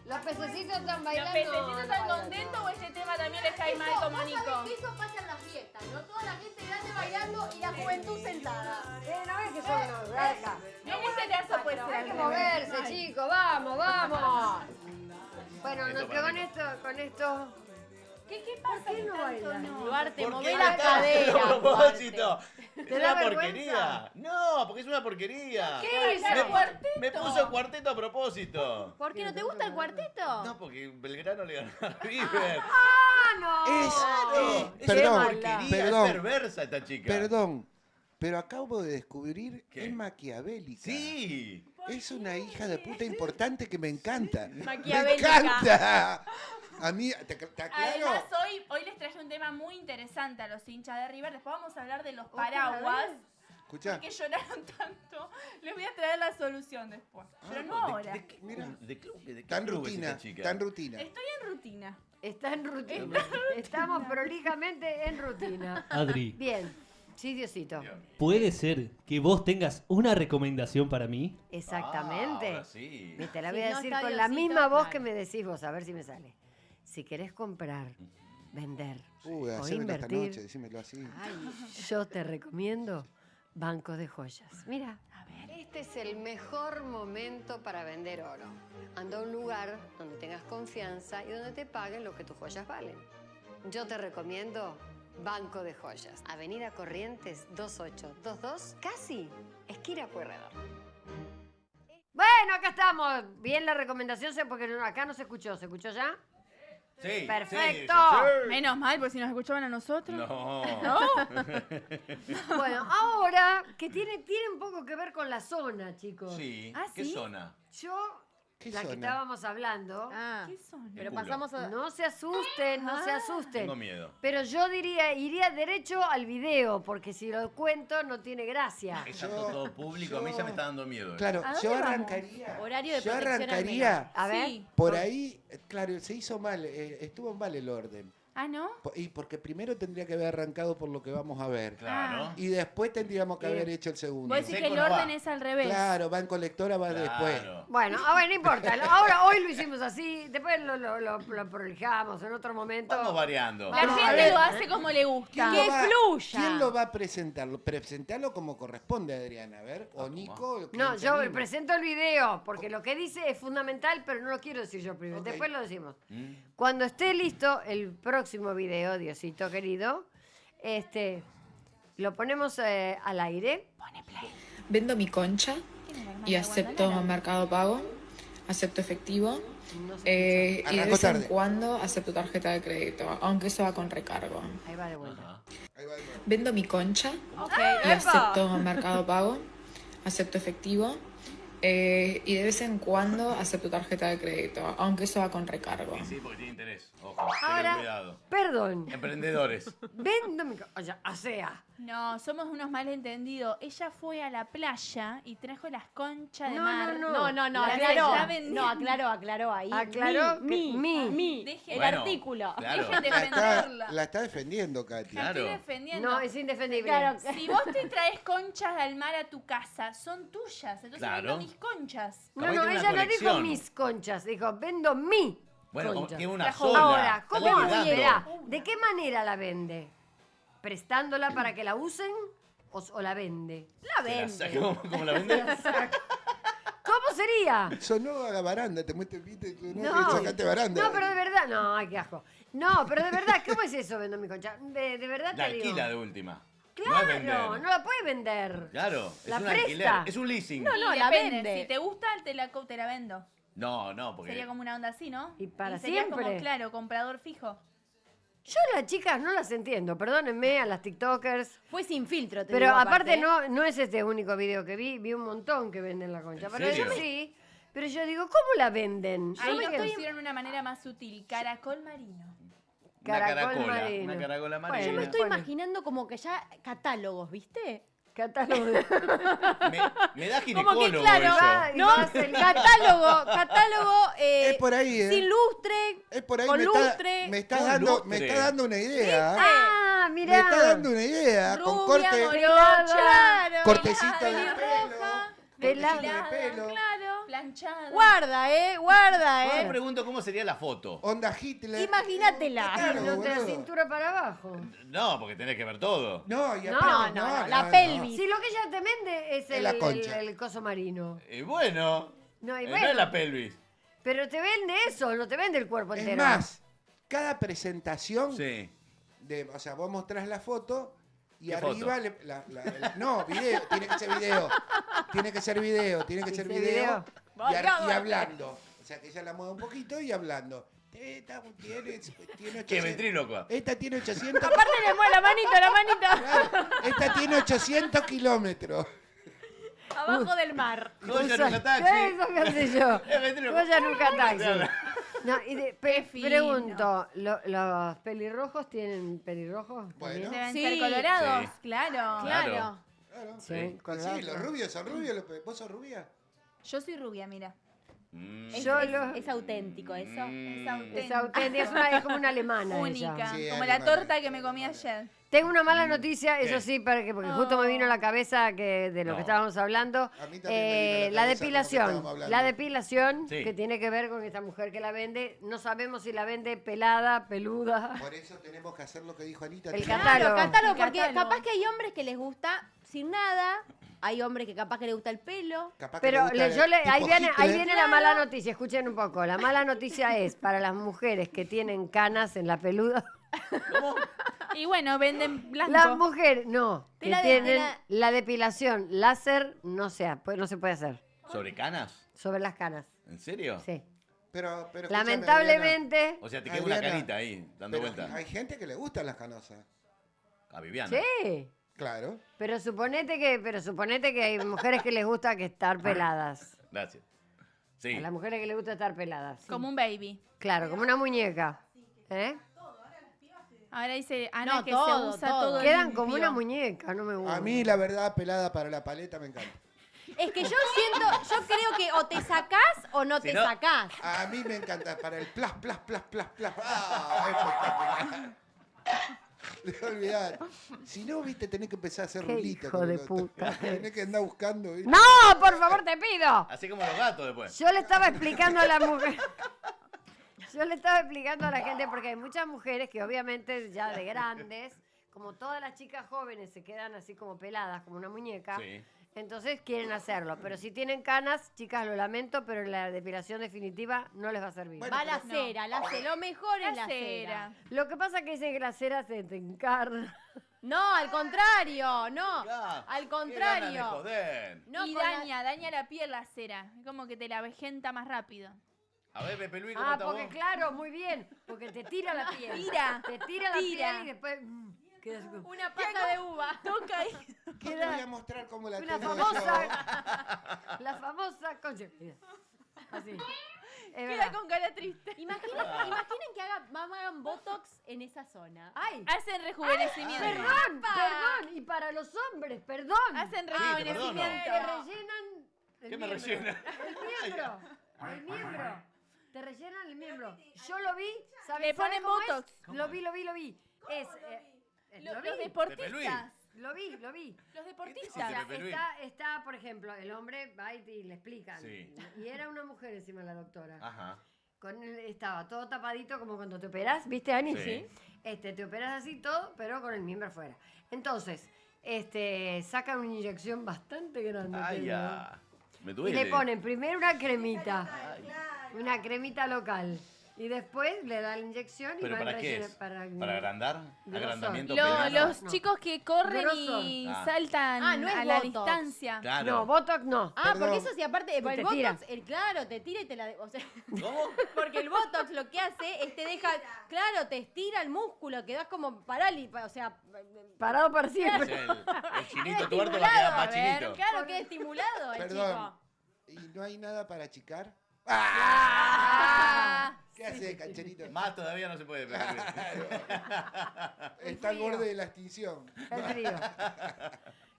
Los pececitos están ¿Los bailando. pececitos están contentos o este tema también les cae mal como Nico? Que eso pasa en las fiestas, ¿no? Toda la gente grande bailando y la juventud sentada. No es que son unos vergas. En este caso puede ser Hay que al moverse, revés. chicos. ¡Vamos! Bueno, Esto que para con esto. ¿Qué pasa? ¿Por qué no bailan? Duarte, ¿Por mové qué la no cadera. a propósito? ¿Es ¿Te da una vergüenza? porquería? No, porque es una porquería. ¿Qué es el Me cuarteto? puso cuarteto a propósito. ¿Por qué no te gusta el cuarteto? No, porque Belgrano le ganó a River. ¡Ah, no! Es Perdón, una porquería, perdón. es perversa esta chica. Perdón, pero acabo de descubrir ¿Qué? es maquiavélica. Sí. Es una hija de puta importante que me encanta. ¡Me Maquiavélica. encanta! A mí, ¿te aclaro? Además, hoy les traje un tema muy interesante a los hinchas de River. Después vamos a hablar de los Otra paraguas. vez. Escuchá. ¿Por qué lloraron tanto? Les voy a traer la solución después. Pero no ahora. ¿De qué, Mira. de qué Tan club es rutina, esta chica? tan rutina. Estoy en rutina. Está en rutina. Estamos prolijamente en rutina. Adri, Bien. Sí, Diosito. ¿puede ser que vos tengas una recomendación para mí? Exactamente. Ah, ahora sí. Te la Si voy a no decir está con la Diosito, misma voz claro. que me decís vos, a ver si me sale. Si querés comprar, vender Uy, o hacémelo esta invertir, noche, decímelo así. yo te recomiendo Banco de Joyas. Mira, este es el mejor momento para vender oro. Anda a un lugar donde tengas confianza y donde te paguen lo que tus joyas valen. Yo te recomiendo Banco de Joyas. Avenida Corrientes 2822, casi esquina Pueyrredón. Bueno, acá estamos. Bien la recomendación, porque acá no se escuchó. ¿Se escuchó ya? Sí. Perfecto. Sí. Menos mal, porque si nos escuchaban a nosotros. No. Bueno, ahora que tiene un poco que ver con la zona, chicos. Sí. ¿Ah, ¿Qué sí? zona? Yo, ¿Qué la que zona? estábamos hablando, Ah, ¿Qué son? pero culo. pasamos a... no se asusten, no se asusten. Tengo miedo. Pero yo iría derecho al video, porque si lo cuento no tiene gracia. Es tanto todo público, a mí ya me está dando miedo. Claro, ¿A dónde yo vamos? arrancaría. Horario de Yo protección arrancaría A ver. Sí. por ahí, claro, se hizo mal, estuvo mal el orden. Ah, ¿no? Y porque primero tendría que haber arrancado por lo que vamos a ver. Claro. Y después tendríamos que haber hecho el segundo. Vos decís que Seco el no orden va. es al revés. Claro, va en colectora, va después. Claro. Bueno, no importa. Ahora, hoy lo hicimos así, después lo prolijamos en otro momento. Vamos variando. La No, a gente ver. lo hace como le gusta. ¿Quién Que lo va- fluya. ¿Quién lo va a presentar? Presentarlo como corresponde, Adriana. A ver, o ¿cómo? Nico. No, ¿quién se yo anima? presento el video, porque lo que dice es fundamental, pero no lo quiero decir yo primero. Ok. Después lo decimos. Mm. Cuando esté listo el próximo video, Diosito querido, lo ponemos al aire. Vendo mi concha y acepto Mercado Pago, acepto efectivo No se y de Arrancó vez en tarde. cuando acepto tarjeta de crédito, aunque eso va con recargo. Ahí va de vuelta. Ajá. Ahí va, ahí va. Vendo mi concha Ok. y acepto Mercado Pago, acepto efectivo y de vez en cuando acepto tarjeta de crédito, aunque eso va con recargo. Sí, porque tiene interés. Ojo, Ahora, tengan cuidado. perdón, Emprendedores. vendo mi o sea, No, somos unos malentendidos. Ella fue a la playa y trajo las conchas de No, mar. no. No, La aclaró. está vendiendo. No, aclaró ahí. Aclaró que Mi. Dejen, El Bueno, artículo. Claro. dejen de La está, venderla. la está defendiendo, Katy. La estoy Claro. defendiendo. no, es indefendible. Claro. Si vos te traes conchas al mar a tu casa, son tuyas. Entonces Claro. vendo mis conchas. No, Capaz no, tiene una ella no dijo colección. mis conchas, dijo vendo mi Bueno, como concha. tiene una Trajo- sola. Ahora, está ¿cómo liquidando. verá? ¿De qué manera la vende? ¿Prestándola para que la usen o la vende? La Se la vende. saca- ¿Cómo la vende? ¿Cómo sería? Sonó a la baranda, te muestre, viste, sonó No. que sacaste baranda. No, pero de verdad, no, ay, qué asco. No, pero de verdad, ¿cómo es eso vendo mi concha? De verdad La te digo. alquila de última. Claro, No es vender. no la puede vender. Claro, es La un presta. alquiler. Es un leasing. No, Y la depende, vende. Si te gusta, te la vendo. No, porque. Sería como una onda así, ¿no? Y para sería siempre. como, claro, comprador fijo. Yo las chicas no las entiendo, perdónenme a las TikTokers. Fue sin filtro, te Pero digo, aparte ¿eh? no es este único video que vi un montón que venden la concha. ¿En Pero yo serio? sí, pero yo digo, ¿cómo la venden? Ahí Yo lo me quedo- pusieron de una manera más sutil. Caracol marino. Una Caracol caracola. marino. Una caracola Bueno, marina. Yo me estoy Bueno. imaginando como que ya catálogos, ¿viste? Catálogo. Me da ginecólogo Como que claro, eso. ¿no? Catálogo Es por ahí, ¿eh? sin lustre, Es por ahí, con me lustre. está Con dando, lustre. me está dando una idea. Ah, Me mirá. está dando una idea. Con rubia, corte, morocha, claro, cortecito de pelirroja, pelo. pelada, Cortecito de pelo. claro. Planchada. Guarda, Yo guarda, pregunto cómo sería la foto. Onda Hitler. Imagínatela. Claro, No de la boludo. cintura para abajo. No, porque tenés que ver todo. No, y No, aparte, no, la pelvis. Si lo que ella te vende es Es la concha. el coso marino. Y bueno. No, y No bueno, es la pelvis. pero te vende eso, no te vende el cuerpo Es entero. más, cada presentación, Sí. o sea, vos mostrás la foto y ¿Qué arriba foto? no, video, tiene que ser video. Tiene que ser video, tiene que ser video. Y hablando. O sea, que ella la mueve un poquito y hablando. Esta tiene Qué 800. ventríloco. Esta tiene 800. Aparte le mueve la manita. Claro, esta tiene 800 kilómetros. Abajo del mar. Joya Usa- nunca taxi. Eso que sé yo. Es ventríloco. Joya nunca taxi. Claro. No, y Qué fino. pregunto, ¿los pelirrojos tienen pelirrojos? Bueno. también? Deben Sí. ser colorados, Sí. claro. Claro. Claro. Claro. Sí, Sí. colorado. Sí, los rubios son rubios. ¿Vos sos rubia? Yo soy rubia, mira. Es, Yo es- lo- es auténtico eso. Es Es auténtica. auténtica, es como una alemana ella. Única. Sí, como es la alemana. torta que me comí ayer. Tengo una mala noticia, eso ¿Qué? sí, porque justo me vino a la cabeza que de lo No. que estábamos hablando. A mí también me vino a la La cabeza con lo que depilación. estábamos hablando. La depilación Sí. que tiene que ver con esta mujer que la vende. No sabemos si la vende pelada, peluda. Por eso tenemos que hacer lo que dijo Anita. El tenemos- catálogo. Catálogo, El porque catálogo. capaz que hay hombres que les gusta sin nada, hay hombres que capaz que les gusta el pelo. Capaz que Pero le gusta ahí tipo viene Hitler. la mala noticia, escuchen un poco. La mala noticia es para las mujeres que tienen canas en la peluda. Y bueno, venden blanco. Las mujeres, no, que Tela de- tienen tela- la depilación láser, no se puede hacer. ¿Sobre canas? Sobre las canas, ¿En serio? sí. Pero escúchame, Lamentablemente, O sea, te Ay, queda una Diana. carita ahí, dando Viviana, pero vuelta. hay gente que le gustan las canosas. A Viviana. sí. Claro. Pero suponete que hay mujeres que les gusta que estar peladas. Gracias. Sí. A las mujeres que les gusta estar peladas. sí. Como un baby. Claro, como una muñeca. ¿Eh? Ahora dice Ana No, que todo, se usa todo. todo. Quedan limpio. como una muñeca, no me gusta. A mí, la verdad, pelada para la paleta me encanta. Es que yo creo que o te sacás o no Si te no- sacás. A mí me encanta para el plas. ¡Ah! Espectacular. De olvidar. Si no, viste, tenés que empezar a hacer Qué rulitas. hijo con de el otro. puta. Tenés que andar buscando, ¿viste? ¡No! ¡Por favor, te pido! Así como los gatos después. Yo le estaba explicando a la mujer. Yo le estaba explicando a la gente porque hay muchas mujeres que obviamente ya de grandes, como todas las chicas jóvenes se quedan así como peladas, como una muñeca, Sí. entonces quieren hacerlo. Pero si tienen canas, chicas, lo lamento, pero la depilación definitiva no les va a servir. Bueno, Va la no. cera, lo mejor es la cera. Lo que pasa es que dice que la cera se te encarna. No, al contrario, no. Ya, Al qué ganas de contrario. joder. No, y con la- daña la piel la cera. Es como que te la vejenta más rápido. A ver, Pepe Luis, ¿cómo Ah, estás porque vos? claro, muy bien, porque te tira la piel. Tira, Te tira la tira. piel y después quedas como- Una pata de uva. Toca ahí. Yo te queda voy a mostrar cómo la una tengo famosa, la famosa concha. Mira, así. Queda con cara triste. Imaginen que hagan botox en esa zona. ¡Ay! Hacen rejuvenecimiento. Perdón, y para los hombres, perdón. Hacen te perdono. rejuvenecimiento. Te rellenan el ¿Qué me miembro. rellena? El miembro. Te rellenan el miembro. Yo lo vi, ¿sabes? Le ponen cómo es? botox. Lo vi. Es, Los lo vi. deportistas. Lo vi. Los O deportistas. sea, Pepe Luis? está, por ejemplo, el hombre va y le explican. Sí. Y era una mujer encima la doctora. Ajá. Estaba todo tapadito como cuando te operas, ¿viste, Ani? Sí. Te operas así todo, pero con el miembro afuera. Entonces, sacan una inyección bastante grande. Ay, te ya. Me digo. Y duele. le ponen primero una cremita. Una cremita local. Y después le da la inyección y ¿Pero va para a qué rellenar- es? para ¿Para agrandar? Grosor. ¿Agrandamiento Lo- peniano? los No. chicos que corren Grosor. y Ah. saltan No es a la Botox. distancia. Claro. No, Botox no. Ah, Perdón. porque eso sí, aparte, el te Botox, tira. claro, te tira y te la... O sea, ¿Cómo? porque el Botox lo que hace es te deja, claro, te estira el músculo, quedas como parálisis, o sea... Parado para O siempre. sea, el chinito queda tuerto va a quedar más a ver, chinito. Claro, queda estimulado el Perdón. chico. ¿Y no hay nada para achicar? Ah. ¿Qué hace, cancherito? Más todavía no se puede. Pepe Luis. Está al borde de la extinción. El frío.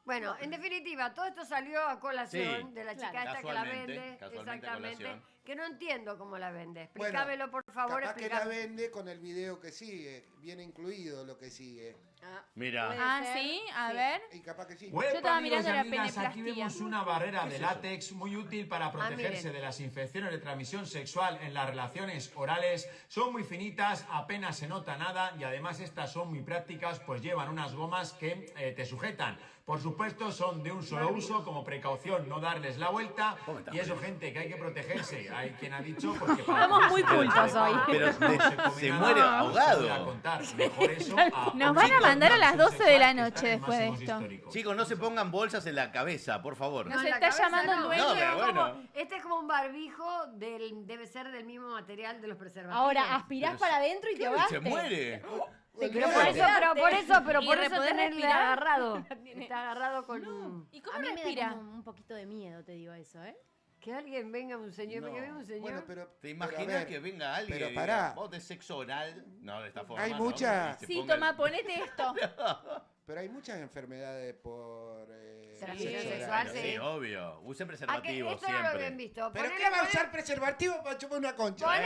Bueno, en definitiva, todo esto salió a colación Sí. de la chica Claro. esta que la Casualmente, vende. casualmente a Exactamente. colación. Que no entiendo cómo la vende. Bueno, Explícamelo, por favor. Capaz que la explícame. vende con el video que sigue. Viene incluido lo que sigue. Mira. Puede Ah, ser. sí, a ver. Y capaz que sí. Yo estaba amigos mirando y la amigas, aquí peneplastía. vemos una barrera ¿Qué de es eso? látex muy útil para protegerse miren. de las infecciones de transmisión sexual en las relaciones orales. Son muy finitas, apenas se nota nada y además estas son muy prácticas, pues llevan unas gomas que te sujetan. Por supuesto, son de un solo uso, como precaución no darles la vuelta. Y eso, gente, que hay que protegerse. Hay quien ha dicho porque para Estamos muy cultos hoy. Pero se muere ahogado. Voy a contar mejor eso Nos van a mandar a las 12 de la noche después de esto. Chicos, no se pongan bolsas en la cabeza, por favor. Nos en la está cabeza llamando el no. dueño. No, pero bueno. Este es como un barbijo debe ser del mismo material de los preservativos. Ahora, aspirás Pero para adentro y te vas. Se muere. Pero por eso, Y por eso repodés tenerle respirar. agarrado. Está agarrado con... ¿Y cómo A mí me da respira? como un poquito de miedo, te digo eso, ¿eh? Que alguien venga, un señor, No. que venga un señor. Bueno, pero. ¿Te pero a imaginas ver, que venga alguien pero y diga, pará. vos de sexo oral? No, de esta forma. Hay ¿no? mucha- Y se Sí, ponga toma, el- ponete esto. Pero hay muchas enfermedades por. Transmisión sexo sexual, oral, sí. Sí, obvio. Usen Ah, que preservativo esto no lo habían siempre. visto. ¿Pero Ponele, qué va a ponele- usar preservativo para chupar una concha? ¡Ponelo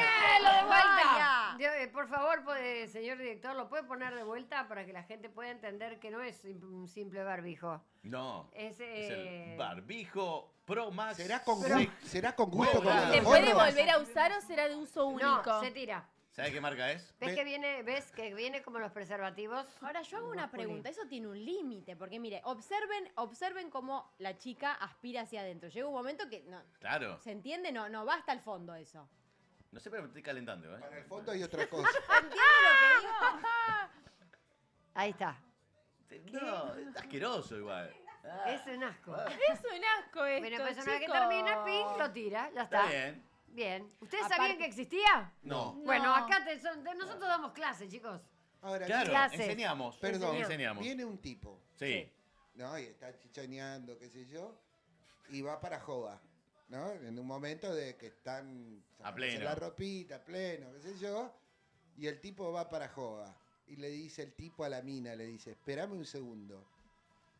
de vuelta! Vaya. Por favor, señor director, ¿lo puede poner de vuelta para que la gente pueda entender que no es un simple barbijo? No. Es, Es el barbijo Pro Max. ¿Será con, Pero- ¿será con gusto Bueno, como ¿Se los puede forros? volver a usar o será de uso único? No, se tira. ¿Sabe qué marca es? ¿Ves Ve- que viene como los preservativos? Ahora yo hago una Masculino. pregunta, eso tiene un límite, porque mire, observen cómo la chica aspira hacia adentro. Llega un momento que no, Claro. ¿se entiende? No va hasta el fondo eso. No sé, pero me estoy calentando, ¿eh? Para el fondo hay otra cosa. ¿Entiende lo que digo? Ahí está. No, es asqueroso igual. Es un asco. Es un asco esto, Bueno, pues una vez que chicos. termina, ping, lo tira, ya está. Está bien. Bien. ¿Ustedes Aparte- sabían que existía? No. Bueno, No. acá nosotros damos clases, chicos. Ahora, Claro, Clases. enseñamos. perdón, Enseñamos. viene un tipo, Sí. ¿no? Y está chichoneando, qué sé yo, y va para joda, ¿no? En un momento de que están sacándose pleno. la ropita, pleno, qué sé yo, y el tipo va para joda. Y le dice el tipo a la mina, le dice, espérame un segundo.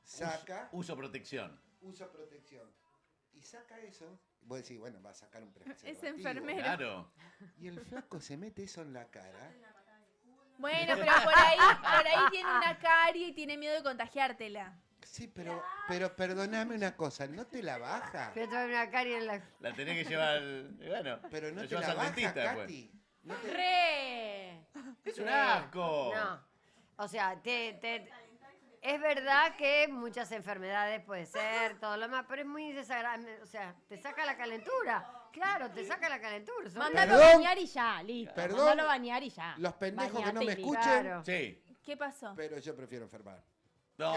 Saca, Uso protección. usa protección. Y saca eso. Vos decís, bueno, va a sacar un preservativo. Es enfermero. Claro. Y el flaco se mete eso en la cara. Bueno, pero por ahí tiene una carie y tiene miedo de contagiártela. Sí, pero perdoname una cosa, ¿no te la baja? Pero trae una carie en la... La tenés que llevar al... Bueno, Pero no lo te llevas la al baja, dentista después. Katy. No te- ¡Re! Es un asco. No. O sea, es verdad que muchas enfermedades puede ser, todo lo demás, pero es muy desagradable. O sea, te saca la calentura. Claro, te saca la calentura. Son- Mándalo a Perdón. bañar y ya, listo. Perdón. Mándalo a bañar y ya. Los pendejos que no Bañate me y listo. escuchen, Claro. Sí. ¿Qué pasó? pero yo prefiero enfermar. No,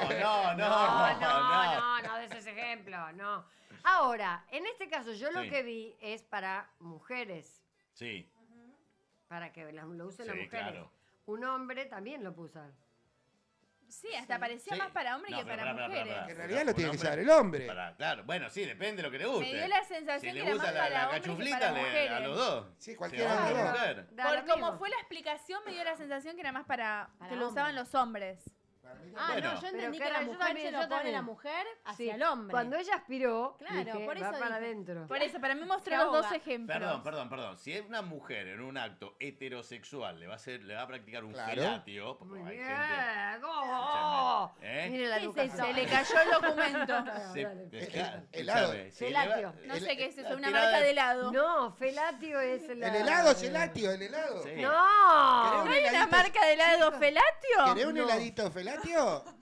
No des ese ejemplo, no. Ahora, en este caso, yo lo Sí. que vi es para mujeres, Sí, para que lo usen las sí, mujeres. claro. Un hombre también lo puso. Sí, hasta parecía Sí. más para hombres No, que pero para pará, mujeres. pará. Que en realidad lo Un tiene que hombre- saber el hombre. Claro, bueno, sí, depende de lo que le guste. Me dio la sensación si que le era gusta más la para hombres que cachuflita, para a mujeres. los dos. Sí, cualquiera Si de los hombre o dos. mujer. Da lo Por como mismo. fue la explicación, me dio la sensación que era más para que lo hombres. usaban los hombres. Ah, Bueno. no, yo entendí Pero que la claro, yo mujer también, se yo lo pone también. la mujer hacia Sí, el hombre. Cuando ella aspiró, Claro, dije, por eso va para dije. adentro. Por eso, para mí mostró Se los dos ahoga. ejemplos. Perdón. Si es una mujer en un acto heterosexual, le va a practicar un Claro. felatio. Porque Muy hay bien. gente. ¿Cómo? ¿Eh? Mire la ¿Qué nuca. es eso? Se le cayó el documento. helado. Felatio. No sé qué es eso, una tirada marca de- de helado. No, felatio es El helado, gelatio, el helado. Sí. No. ¿No hay una heladito? marca de helado felatio? ¿Querés un No. heladito felatio?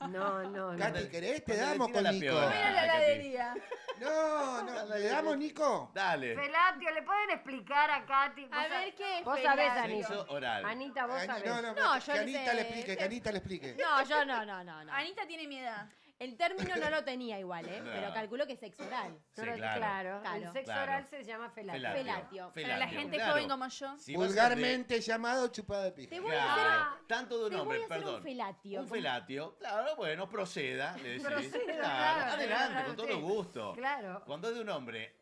No. Katy, ¿querés? Te Cuando le damos tira con la Nico. piola. Voy a la Katy. heladería. No, ¿le damos Nico? Dale. Felatio, ¿le pueden explicar a Katy? A ver qué es Vos sabés, felatio. Anita. Sexo oral. Anita, vos sabés. No, yo que le Anita sé. le explique, que Anita le explique. No, yo no. Anita tiene mi edad. El término no lo tenía igual, No. pero calculo que es sexo oral. Sí, Pero claro. el sexo Claro. oral se llama felatio. Felatio. Para la gente claro. joven como yo. Si va a ser Vulgarmente llamado chupada de pija. Te voy a Claro, hacer, tanto de un te hombre, voy a hacer perdón. un felatio. Un felatio, claro, bueno, proceda, le decís. Proceda, Claro, claro, adelante, claro, con sí. todo gusto. Claro. Cuando es de un hombre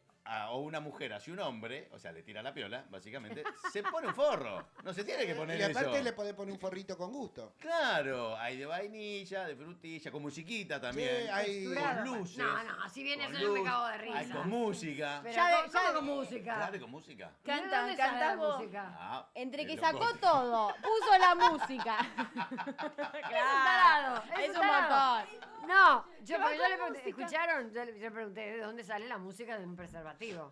o una mujer hacia un hombre, o sea, le tira la piola, básicamente, se pone un forro. No se tiene que poner Y aparte eso. le podés poner un forrito con gusto. Claro, hay de vainilla, de frutilla, con musiquita también. Sí, hay- con luces. No, si bien con eso yo me luz, cago de risa. Hay con música. Pero Ya ¿cómo- ve- ya cómo ve- con música? Claro, con música. Cantan, ¿De dónde sale la cantás vos. música? Ah, Entre que de sacó locote. todo, puso la música. Es un tarado. Es un tarado. montón. No, yo, Yo porque yo con le pregunté, música. ¿escucharon? Yo le pregunté de dónde sale la música de un preservativo.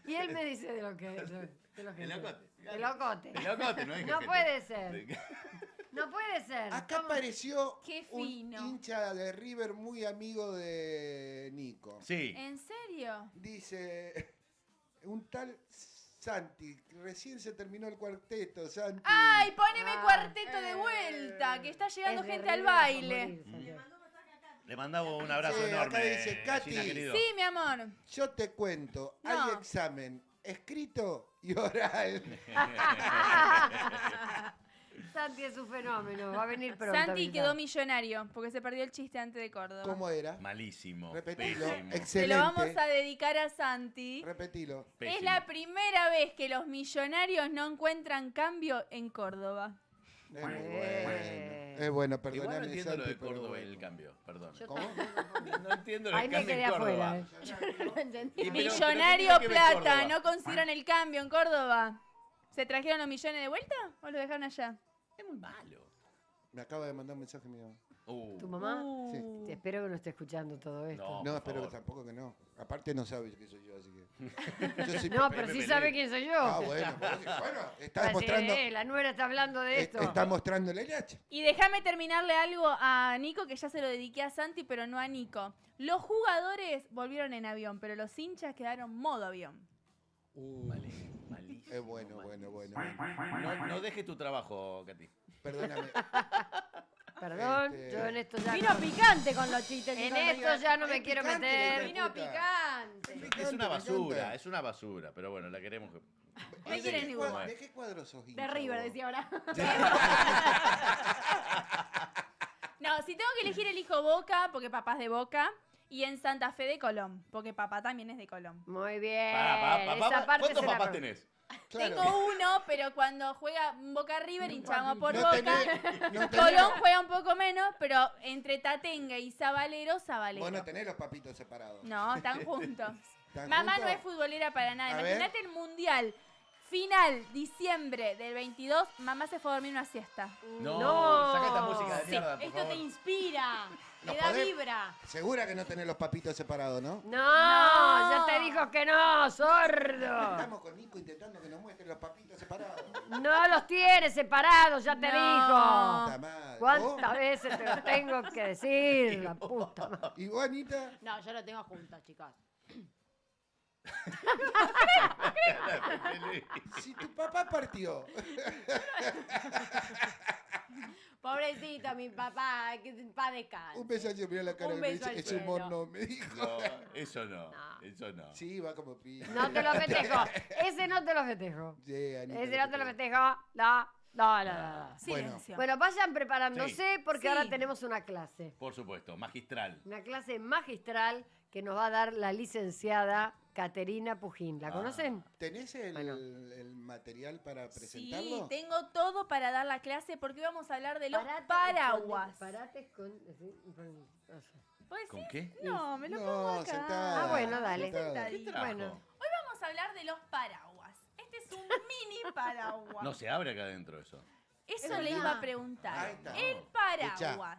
Y él me dice de lo que De locote. De locote. De locote, no dije No gente. puede ser. No puede ser. Acá ¿Cómo? apareció Qué un fino. hincha de River muy amigo de Nico. Sí. ¿En serio? Dice, un tal Santi, recién se terminó el cuarteto, Santi. ¡Ay, poneme Ah. cuarteto de vuelta! Que está llegando Es de gente al River a baile. morir, Santiago. Le mandamos un abrazo Sí, acá enorme. dice, Katy. Gina, querido. Sí, mi amor. Yo te cuento, No. hay examen escrito y oral. Santi es un fenómeno. Va a venir pronto. Santi Visa. quedó millonario porque se perdió el chiste antes de Córdoba. ¿Cómo era? Malísimo. Repetilo. Pésimo. Se Excelente. lo vamos a dedicar a Santi. Repetilo. Pésimo. Es la primera vez que los millonarios no encuentran cambio en Córdoba. Es muy bueno. Es bueno, Igual perdóname, no entiendo lo Santi, de pero Córdoba bueno. el cambio, perdón. ¿Cómo? No entiendo lo Ahí del me cambio quedé en Córdoba. afuera. Yo no lo entendí. Y pero- Millonario pero ¿qué tiene que ver plata, Córdoba? ¿no consideran el cambio en Córdoba? ¿Se trajeron los millones de vuelta o los dejaron allá? Es muy malo. Me acaba de mandar un mensaje mío. ¿Tu mamá? Sí. Te espero que no esté escuchando todo esto. No. No, por espero favor. tampoco que no. Aparte no sabe que soy yo, así que. Yo soy No, Pepe. pero sí Pepe sabe Lee. quién soy yo. Ah, bueno, está Va a demostrando. decir, la nuera está hablando de esto. Está mostrándole el hacha. Y déjame terminarle algo a Nico, que ya se lo dediqué a Santi, pero no a Nico. Los jugadores volvieron en avión, pero los hinchas quedaron modo avión. Malísimo. Es bueno. No dejes tu trabajo, Katy. Perdóname. Perdón, Este- yo en esto ya Vino no, picante con los chistes. en Nico, esto ya no me Es quiero picante, meter. hijo. Vino puta. picante. Es una Me basura, encanta. es una basura, pero bueno, la queremos. Me quieren igual. ¿De qué cuadro sos hincha, De River, vos? decía ahora. No, si tengo que elegir, elijo Boca, porque papá es de Boca. Y en Santa Fe de Colón, porque papá también es de Colón. Muy bien. Pará, Esa parte ¿cuántos se la papás ro- tenés? Claro. Tengo uno, pero cuando juega Boca River hinchamos por No Boca. tenés- no tenés- Colón juega un poco menos, pero entre Tatengue y Sabalero, Sabalero. Vos no tenés los papitos separados. No, están juntos. ¿Están Mamá juntos? no es futbolera para nada. A Imagínate el mundial. Final, diciembre del 22, mamá se fue a dormir una siesta. No, saca esta música de Sí, mierda, por esto favor. te inspira. ¿Los Te da podés? vibra. Segura que no tenés los papitos separados, ¿no? No, ya te dijo que no, sordo. Estamos con Nico intentando que nos muestre los papitos separados. No los tiene separados, ya te No. dijo. Puta madre. ¿Cuántas ¿Vos? veces te lo tengo que decir? La puta madre. ¿Y vos, Anita? No, yo lo tengo juntos, chicos. Si tu papá partió. Pobrecito, mi papá, que paz descanse. Un beso al cielo, mirá la cara Un que me beso dice, al es un cielo. mono, me dijo. No, eso no, eso no. Sí, va como pija. No te lo festejo. Ese no te lo festejo. Sí, Anita, Ese no te lo festejo. No. No. Silencio. Bueno, vayan preparándose porque Sí. ahora tenemos una clase. Por supuesto, magistral. Una clase magistral que nos va a dar la licenciada Caterina Pujín. ¿La conocen? ¿Tenés el material para presentarlo? Sí, tengo todo para dar la clase porque vamos a hablar de los Parate, paraguas. Parate con... ¿Puedes ¿Con decir? qué? No, me lo No, pongo acá. sentada. Ah, bueno, dale. Sentada. ¿Qué trajo? Bueno. Hoy vamos a hablar de los paraguas. Este es un mini paraguas. No se abre acá adentro eso. Eso le iba a preguntar. Ahí está. El paraguas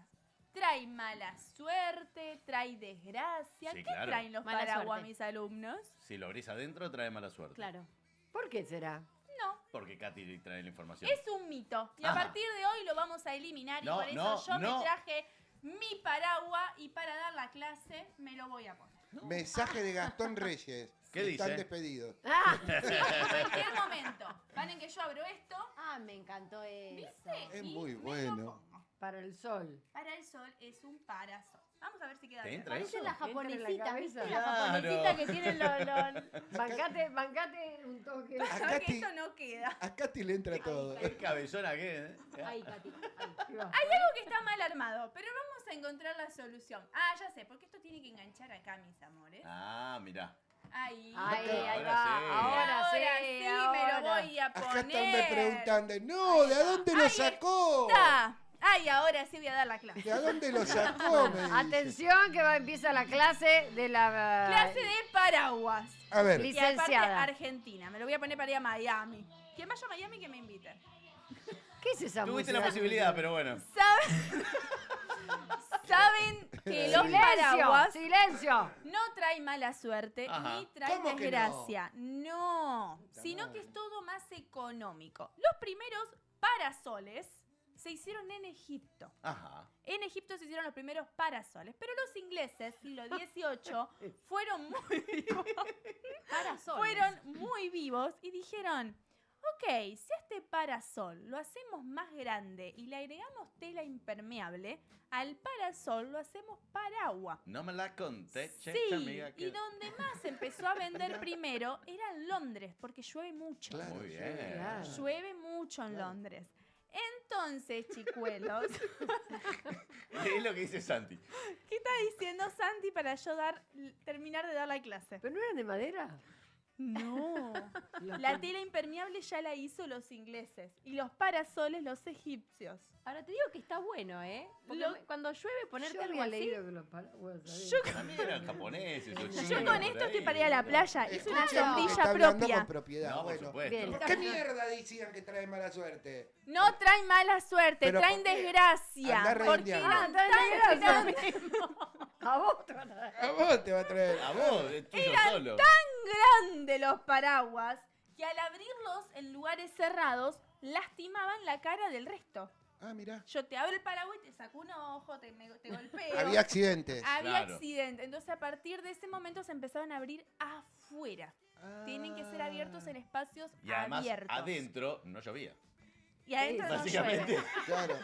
trae mala suerte, trae desgracia. Sí, ¿Qué claro. traen los Mala paraguas, suerte. mis alumnos? Si lo abrís adentro, trae mala suerte. Claro. ¿Por qué será? No, Porque Katy trae la información. es un mito. Y a Ajá. partir de hoy lo vamos a eliminar No, y por eso no, yo no. me traje mi paraguas y para dar la clase me lo voy a poner. Mensaje de Gastón Reyes. ¿Qué Están dice? despedidos. Ah, Sí, en cualquier momento. Van en que yo abro esto, Ah, me encantó eso. ¿viste? Es Y muy me lo bueno. pongo. para el sol. Para el sol es un parasol. Vamos a ver si queda ¿Te bien. entra Parece eso? la Entra en la japonesita, cabeza. ¿viste? La Claro. japonesita que tienen los... Bancate un toque. A Sabes que Katy, esto no queda. a Katy le entra todo. ¿Qué cabezona que es? Ay, Katy. Ay. Ahí va. Hay algo que está mal armado, pero vamos a encontrar la solución. Ah, ya sé, porque esto tiene que enganchar acá, mis amores. Ah, mirá. Ahí. Ahí Ahora va. sí. Ahora sí, me lo ahora. voy a Acá poner. están me preguntando, no, ¿de dónde lo Ahí sacó? Está. Ay, ahora sí voy a dar la clase. ¿De dónde lo sacó? Me dice. Atención que empieza la clase de la Clase de paraguas. A ver, Y aparte licenciada. Argentina. Me lo voy a poner para ir a Miami. Quien vaya a Miami que me invite. ¿Qué es esa Tuviste música? la posibilidad, pero bueno. ¿Saben que los Silencio, paraguas silencio. no trae mala suerte Ajá. ni trae ¿Cómo que desgracia? No, sino que es todo más económico. Los primeros parasoles se hicieron en Egipto. Ajá. En Egipto se hicieron los primeros parasoles, pero los ingleses, siglo XVIII, fueron muy vivos. Parasoles. Fueron muy vivos y dijeron, ok, si a este parasol lo hacemos más grande y le agregamos tela impermeable, al parasol lo hacemos paraguas. No me la conté, che, Sí, amiga, que- y donde más empezó a vender primero era en Londres, porque llueve mucho. claro, Muy sí. bien. Claro. Llueve mucho en Londres. Entonces, chicuelos, Es lo que dice Santi. ¿qué está diciendo Santi para yo terminar de dar la clase? ¿Pero no eran de madera? No. La tela impermeable ya la hizo los ingleses y los parasoles los egipcios. Ahora te digo que está bueno, ¿eh? Porque Lo- cuando llueve ponerte Yo algo había así. leído que los paraguas... También eran japoneses. o Yo chinos con por esto ahí. estoy para ir a la playa. Hice una Escucha, sombrilla está hablando propia. con propiedad. No, por bueno. supuesto. Bien. ¿Por qué mierda decían que trae mala suerte? No traen mala suerte, Pero traen ¿por qué? desgracia. Andá Porque redondeando. eran Ah, traen tan desgracia. A vos te van a dar. A vos te va a traer. A vos, es tuyo Eran solo. grandes los paraguas que al abrirlos en lugares cerrados lastimaban la cara del resto. Ah, mirá. Yo te abro el paraguas y te saco un ojo, te golpeo. Había accidentes. Había Claro. accidente. Entonces, a partir de ese momento se empezaron a abrir afuera. Tienen que ser abiertos en espacios Y además, abiertos. adentro no llovía. Y adentro no Básicamente. llueve. Claro.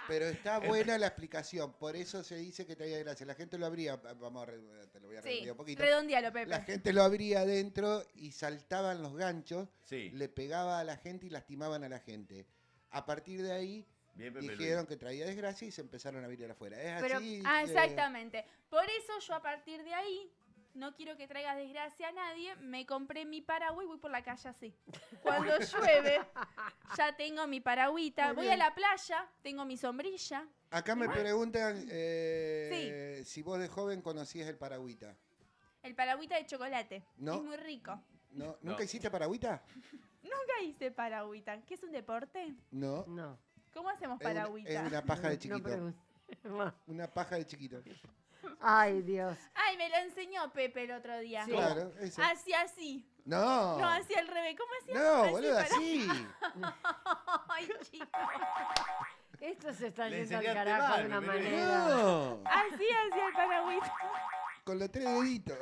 Pero está buena la explicación. Por eso se dice que traía gracia. La gente lo abría. Vamos a te lo voy a Sí, redondear un poquito. redondealo, Pepe. La gente lo abría adentro y saltaban los ganchos, Sí. le pegaba a la gente y lastimaban a la gente. A partir de ahí Bien, Pepe dijeron Luis. que traía desgracia y se empezaron a abrir afuera. Es Pero, así. exactamente. Por eso yo a partir de ahí, no quiero que traigas desgracia a nadie, me compré mi paraguas y voy por la calle así. Cuando llueve, ya tengo mi paragüita. Muy Voy bien. a la playa, tengo mi sombrilla. Acá me preguntan Sí. si vos de joven conocías el paragüita. El paragüita de chocolate. No. Es muy rico. ¿No? ¿Nunca No. hiciste paragüita? Nunca hice paragüita. ¿Qué es un deporte? No. No. ¿Cómo hacemos Es una, paragüita? es una paja de No chiquito. preguntes. Una paja de chiquito. Ay, Dios. Ay, me lo enseñó Pepe el otro día. Sí. Claro, eso. Hacía así. No. No, hacía al revés. ¿Cómo hacía? No, Así boludo, para- así. Ay, chicos. Esto se está Le yendo al enseñaste carajo mal, de una Pepe. manera. No. Así hacía el paragüita. Con los 3 deditos.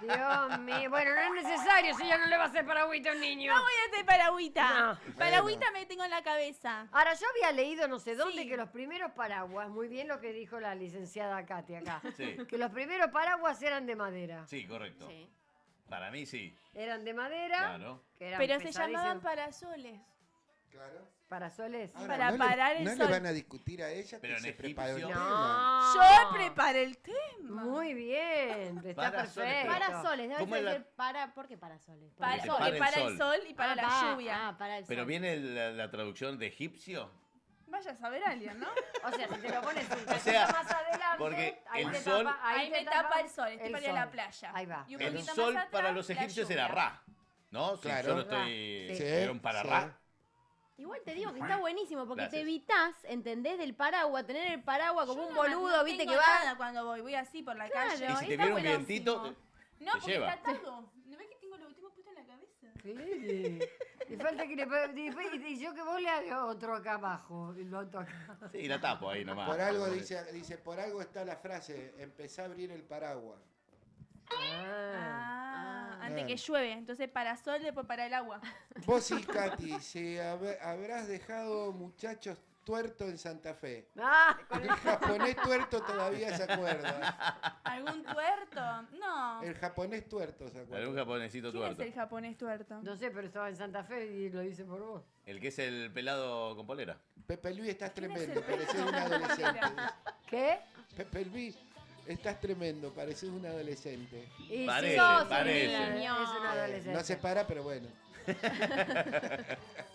Dios mío. Bueno, no es necesario si ya no le va a hacer paragüita a un niño. No voy a hacer paragüita. No. Paragüita me tengo en la cabeza. Ahora, yo había leído no sé dónde Sí. que los primeros paraguas, muy bien lo que dijo la licenciada Katy acá, Sí. que los primeros paraguas eran de madera. Sí, correcto. Para mí sí. Eran de madera. Claro. Que eran Pero se pesadísimos. llamaban parasoles. Claro. Parasoles. Ahora, Para no parar le, el no sol. le van a discutir a ella Pero que en se preparó el egipcio- tema. Yo preparé el tema. Muy bien, está Parasoles, perfecto. pero- Parasoles, debe ¿Cómo es ser la- para. ¿Por qué parasoles? Para, te porque para el para el sol. sol y para la lluvia. Para el Pero sol. viene la traducción de egipcio. Vaya a saber alguien, ¿no? O sea, si te lo pones un O sea, cachito más adelante, porque ahí el te sol- tapa, Ahí te me tapa el sol, estoy el para ir a la sol. playa. Ahí va. Y un El poquito sol más atrás, para los la egipcios lluvia. era Ra, ¿no? Si Claro. yo no estoy... Sí. Era un para Sí. Ra. Igual te digo que está buenísimo porque Gracias. te evitás, ¿entendés? Del paraguas, tener el paraguas como Yo un no- boludo, no viste tengo que va. nada cuando voy así por la Claro, calle. Y si te está viene un buenísimo. vientito, No, te porque lleva. está atado. ¿No ves que tengo lo último puesto en la cabeza? Le falta que y yo que vos le haga otro acá abajo, y lo otro acá. Sí, la tapo ahí nomás. Por algo dice, por algo está la frase, empezá a abrir el paraguas. Antes Bien. que llueve. Entonces para sol, después para el agua. Vos y Katy, si habrás dejado muchachos tuerto en Santa Fe. Ah, El japonés tuerto todavía se acuerda. ¿Algún tuerto? No. El japonés tuerto se acuerda. Algún japonesito ¿Quién es tuerto. el japonés tuerto? no sé, pero estaba en Santa Fe y lo hice por vos. El que es el pelado con polera. Pepe Luis, estás ¿Quién es tremendo, el pareces un adolescente. ¿Qué? Pepe Luis, estás tremendo, pareces un adolescente. Y Parece, sí, sos un parece. niño, es un adolescente. No se para, pero bueno.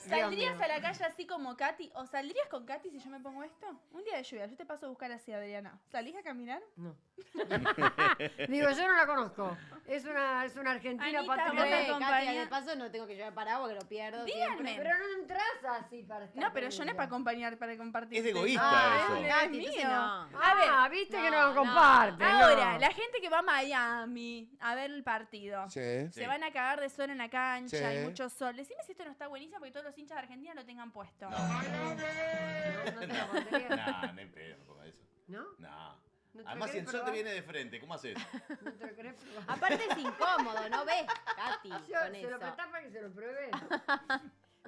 ¿Saldrías mío. a la calle así como Katy? ¿O saldrías con Katy si yo me pongo esto? Un día de lluvia, yo te paso a buscar así, Adriana. ¿Salís a caminar? No. Digo, yo no la conozco. Es una argentina Anita, patriota. vos te Katia, acompañás. de paso no tengo que llevar paraguas, que lo pierdo Díganme. siempre. Pero no entras así para estar No, pero con yo no es ella. para acompañar, para compartir. Es de egoísta Ah, eso. es Es Katy, mío. entonces no. A ver, Ah, viste que no no, lo comparte. ahora, no. la gente que va a Miami a ver el partido. Sí. Se van a cagar de sol en la cancha, Sí. hay mucho sol. Decime si esto no está buenísimo porque todos los hinchas de Argentina lo tengan puesto. No te lo pondría. Nah, no hay pedo con eso. ¿No? Nah. ¿No te Además, lo si el querés sol te probar? viene de frente, ¿cómo haces? ¿No te lo querés probar? Aparte es incómodo, ¿no ves, Katy? Yo, Con se lo eso. prestás para que se lo pruebe.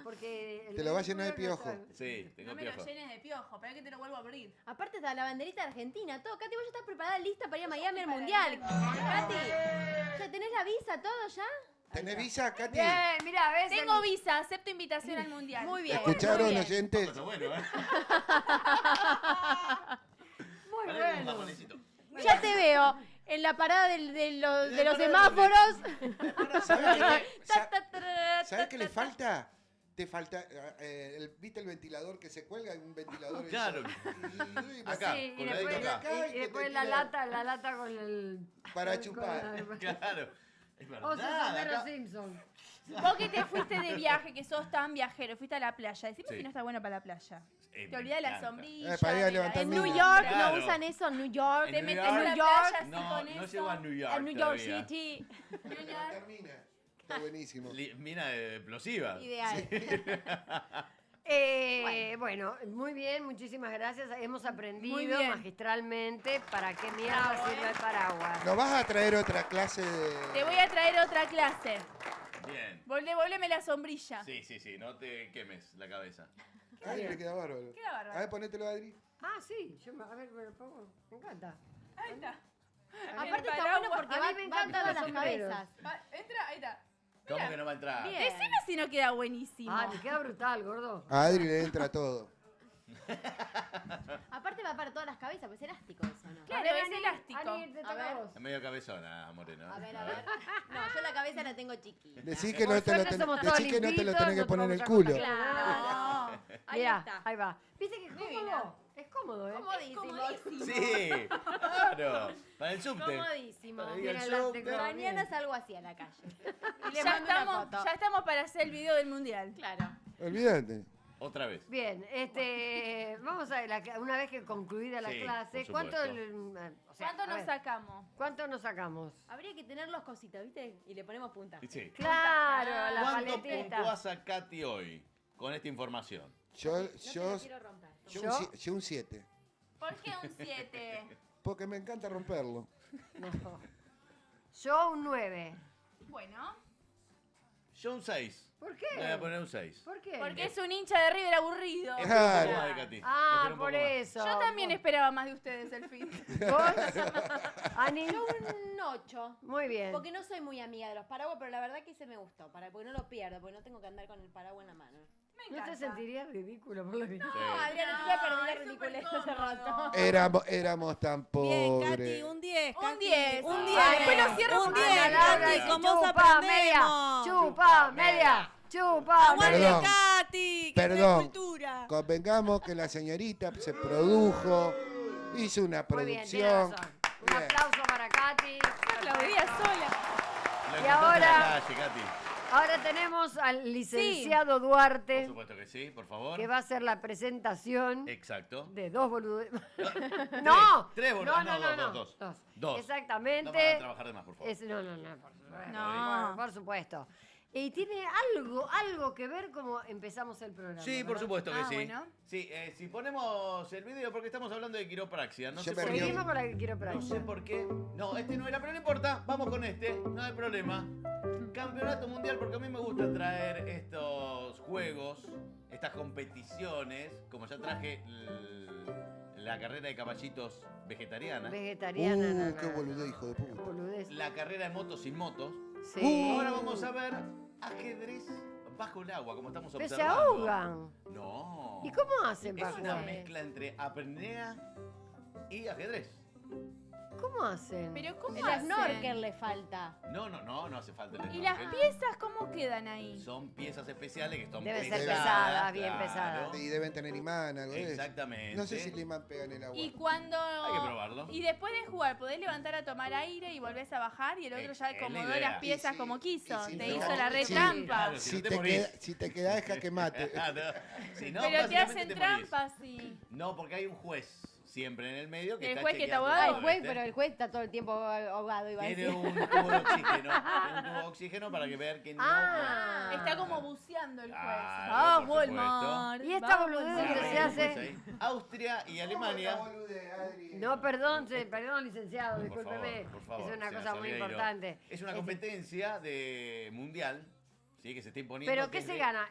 Porque Te lo va a llenar de piojo. piojo. Sí, tengo No me lo piojo. llenes de piojo, pero que te lo vuelvo a abrir. Aparte está la banderita de Argentina, todo. Katy, vos ya estás preparada, lista para ir a Miami al Mundial. Katy, ¿ya tenés la visa, todo ya? ¿Tenés visa, Katy? Bien, mira, ves. Tengo visa, acepto invitación al mundial. Muy bien. ¿Escucharon, muy bien. oyentes? Está bueno, ¿eh? Muy Parece un bueno. japonesito. Ya te veo en la parada de los semáforos. ¿Sabes qué le falta? Te falta, ¿viste el ventilador que se cuelga? Un ventilador. Claro. Acá, Sí, y con la dedito después, acá. y después la lata con el... Para con chupar. Claro. Es O sea, verdad. Homero acá- Simpson. Vos que te fuiste de viaje, que sos tan viajero, fuiste a la playa. Decime Sí. si no está bueno para la playa. me Te olvidás de la encanta. sombrilla. Para ir a de la- levantar En mina. New York Claro. no usan eso, en New York. En Te New metes York. en la New York. playa así No, con no eso. llego a New York En New York todavía. City. Termina. Está buenísimo. Mina explosiva. Ideal. Bueno, muy bien, muchísimas gracias. Hemos aprendido Muy bien. magistralmente para qué mierda sirve el paraguas. ¿Nos vas a traer otra clase de...? Te voy a traer otra clase. Bien. Devolveme la sombrilla. Sí, no te quemes la cabeza. Ay, le queda bárbaro. Queda bárbaro. A ver, ponételo, Adri. Ah, sí, a ver, me lo pongo. Me encanta. Ahí está. Aparte El está bueno paraguas. porque A va, mí me va encantan todas los las sombreros. cabezas. Entra, ahí está. ¿Cómo que no va a entrar? Bien. Decime si no queda buenísimo. Ah, me queda brutal, gordo. A Adri le entra todo. Aparte va para todas las cabezas, pues es elástico eso, ¿no? Claro, A ver, es Ani, elástico. Ani, te A toca ver. a vos. Es medio cabezona, Moreno. A ver, a ver. No, yo la cabeza la tengo chiquita. Decí que Por no te lo, suerte somos todos decí que no te lo limpitos, tenés que no poner en el tomamos culo. mucha Claro. Ahí Mirá, está. ahí va. ¿Viste que es cómodo? Es cómodo, ¿eh? Comodísimo. Sí, claro. Para el subte. Comodísimo. Para ir Mira al el subte. látex. Mañana salgo así a la calle. Y le Ya mando una estamos, foto. ya estamos para hacer el video del mundial. Claro. Olvídate. Otra vez. Bien, vamos a ver, una vez que concluida la Sí, clase, por ¿cuánto, supuesto. ¿Cuánto nos sacamos? sacamos? ¿Cuánto nos sacamos? Habría que tener los cositos, ¿viste? Y le ponemos puntaje. Sí. Claro, la ¿Cuánto paletita. puntuás a Katy hoy con esta información? Yo un 7. ¿Por qué un 7? Porque me encanta romperlo. No. Yo un 9. Bueno, Yo un 6. ¿Por qué? Le voy a poner un 6. ¿Por qué? porque es un hincha de River aburrido. Espera un Claro. poco más de Katy. Ah, Espera un por poco más. eso. Yo también esperaba más de ustedes el fin. ¿Vos? Ani. Yo un 8. Muy bien. Porque no soy muy amiga de los paraguas, pero la verdad que ese me gustó. Porque no lo pierdo, porque no tengo que andar con el paraguas en la mano. Me ¿No te encanta. sentirías ridículo por lo que No, Sí. Adriana, yo ya perdí la es ridiculez súper hace rato. cómodo. Éramos tan Bien, Katy, pobres. un 10. Un Katy, 10. Un Ah, 10. después lo cierro Un con 10, Ana Laura, Katy, y con vos chupa media, aprendemos. chupa media, chupa Aguante, media. Perdón. Katy, que tenés Perdón. cultura. Convengamos que la señorita se produjo, hizo una Muy bien, tiene producción. razón. Un Bien. aplauso para Katy. Aplaudía sola. Lo Y encontraste ahora- en la calle, Katy. Ahora tenemos al licenciado Duarte, Por supuesto que sí, por favor. que va a hacer la presentación Exacto. de dos boludes. Tres, no, tres boludes. No, dos. Dos. Exactamente. No van a trabajar de más, por favor. No, por supuesto. No. Por supuesto. Y tiene algo que ver como empezamos el programa. Sí, por ¿verdad? supuesto que sí. bueno. Sí, si ponemos el video, porque estamos hablando de quiropraxia. No Yo sé me por río. qué. Seguimos con la No quiropraxia. sé por qué. No, este no era, pero no importa. Vamos con este, no hay problema. Campeonato mundial, porque a mí me gusta traer estos juegos, estas competiciones, como ya traje la carrera de caballitos vegetariana, Vegetariana. no, Qué no, boludez, no. hijo de Qué puta. boludez. la carrera de motos sin motos. Sí. Ahora vamos a ver ajedrez bajo el agua, como estamos Pero se observando. ahogan. No. ¿Y cómo hacen Es para una jugar? mezcla entre apnea y ajedrez. ¿Cómo hacen? Pero ¿cómo El hacen? snorkel le falta. No hace falta el ¿Y las snorkel. piezas cómo quedan ahí? Son piezas especiales que son Deben ser pesadas, pesadas, bien claro. pesadas. Y deben tener imán, algo de eso. Exactamente. No sé si el imán pega en el agua. Y cuando... Hay que probarlo. Y después de jugar, podés levantar a tomar aire y volvés a bajar y el otro ya Es la acomodó idea. las piezas Y sí, como quiso. y sí, Te no. hizo la re Sí, trampa. claro, Si no te te, morís. si te quedás, deja que mate. Si no, Pero te básicamente hacen morís. trampas, sí. No, porque hay un juez siempre en el medio que ¿El está juez que está chequeando ahogado? todo, El juez, ¿viste? pero el juez está todo el tiempo ahogado, iba a Tiene decir. un tubo de oxígeno. Tiene un tubo de oxígeno para que ver que no. Ah. Está como buceando el juez. Claro, Vamos, por supuesto. Walmart. ¿Y esta vamos, boludez Sí, dónde Walmart. se hay un hace? juez ahí. Austria y Alemania. No, perdón, licenciado, Por discúlpeme. por favor, Es una señora cosa muy Salgueiro. importante. Es una competencia de mundial, ¿sí? Que se está imponiendo. ¿Pero qué desde- se gana?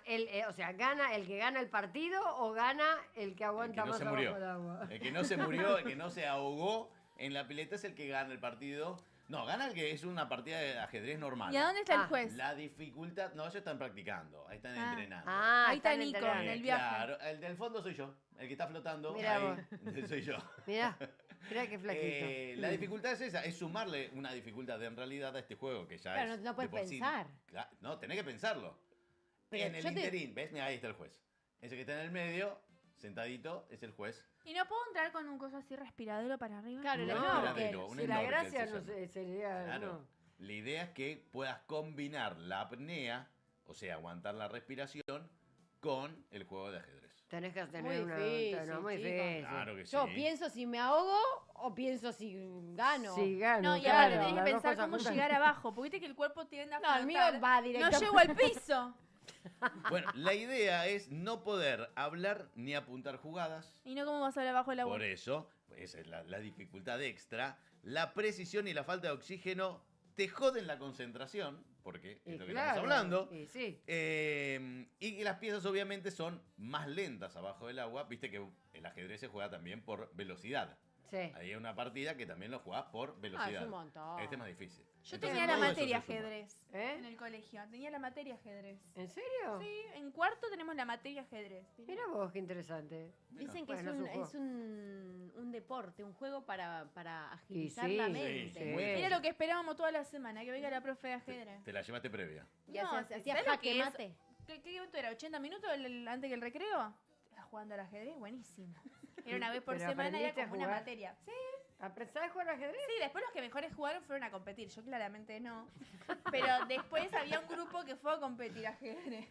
O sea, ¿gana el que gana el partido o gana el que El aguanta que no más se abajo murió. del agua? El que no se murió, el que no se ahogó en la pileta es el que gana el partido. No, gana el que es una partida de ajedrez normal. ¿Y a dónde está Ah, el juez? La dificultad, no, ellos están practicando, ahí están Ah. entrenando. Ah, Ahí está están Nico, entrenando. en el viaje. Claro, el del fondo soy yo, el que está flotando. Mirá ahí, soy yo. Mirá qué flaquito. La dificultad es esa, es sumarle una dificultad en realidad a este juego que ya Claro, es. no puedes de por sí- pensar. No, tenés que pensarlo. Pero en el yo te- interín, ¿ves? Mira, ahí está el juez. Ese que está en el medio, sentadito, es el juez. ¿Y no puedo entrar con un coso así respiradero para arriba? Claro, el No, snorkel. Tiradero, un Si la snorkel gracia se no llama. sería... Claro. no. La idea es que puedas combinar la apnea, o sea, aguantar la respiración, con el juego de ajedrez. Tenés que Muy tener una... difícil, no, muy chicos. difícil. Claro que sí. Yo pienso si me ahogo o pienso si gano. Sí, gano, No, y claro, aparte tenés que las dos pensar cosas cómo juntas. llegar abajo. Porque viste que el cuerpo tiende a No, el mío flotar. va No directo. llego al piso. Bueno, la idea es no poder hablar ni apuntar jugadas. ¿Y no cómo vas a hablar abajo del agua? Por eso, esa es la dificultad extra. La precisión y la falta de oxígeno te joden la concentración, porque Y es lo que claro, estamos hablando. y sí. Y que las piezas obviamente son más lentas abajo del agua. Viste que el ajedrez se juega también por velocidad. Sí. Hay una partida que también lo jugás por velocidad. un montón. Este es más difícil. Yo Entonces, tenía la todo eso materia se suma. ajedrez ¿Eh? en el colegio. Tenía la materia ajedrez. ¿En serio? Sí, en cuarto tenemos la materia ajedrez. Mira vos, qué interesante. Dicen que Bueno, es, es un, un juego. es un deporte, un juego para agilizar sí, la sí, mente. sí, muy Era lo que esperábamos toda la semana, que venga la profe de ajedrez. Te la llevaste previa. Y hacía ¿sabes lo jaque que es? mate. ¿Qué momento era? ¿80 minutos antes que el recreo? Estás jugando al ajedrez, buenísimo. Era una vez por ¿Pero semana, era aprendiste a como una jugar? materia. Sí, ¿Sabes jugar al ajedrez? sí, después los que mejores jugaron fueron a competir. Yo claramente no. Pero después había un grupo que fue a competir a ajedrez.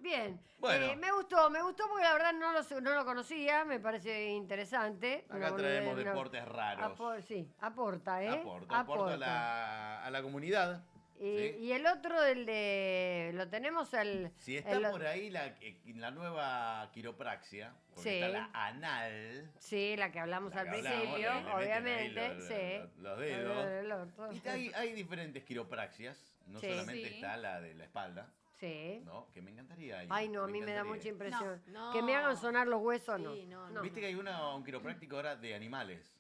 Bien. Bueno. Me gustó porque la verdad no lo conocía, me parece interesante. Acá Una traemos boludez, una- deportes raros. Sí, aporta, ¿eh? Aporta a la comunidad. ¿sí? Y el otro, lo tenemos Si está por ahí la nueva quiropraxia, porque Sí. está la anal, Sí, la que hablamos la al que hablamos, principio, que le meten ahí obviamente, los sí. dedos. El otro. Y hay diferentes quiropraxias, no Sí. solamente Sí. está la de la espalda, Sí. ¿no? Que me encantaría. Ay, no, a mí me da encantaría. mucha impresión. No. Que me hagan sonar los huesos, no. Sí, no. Viste que hay un quiropráctico ahora de animales.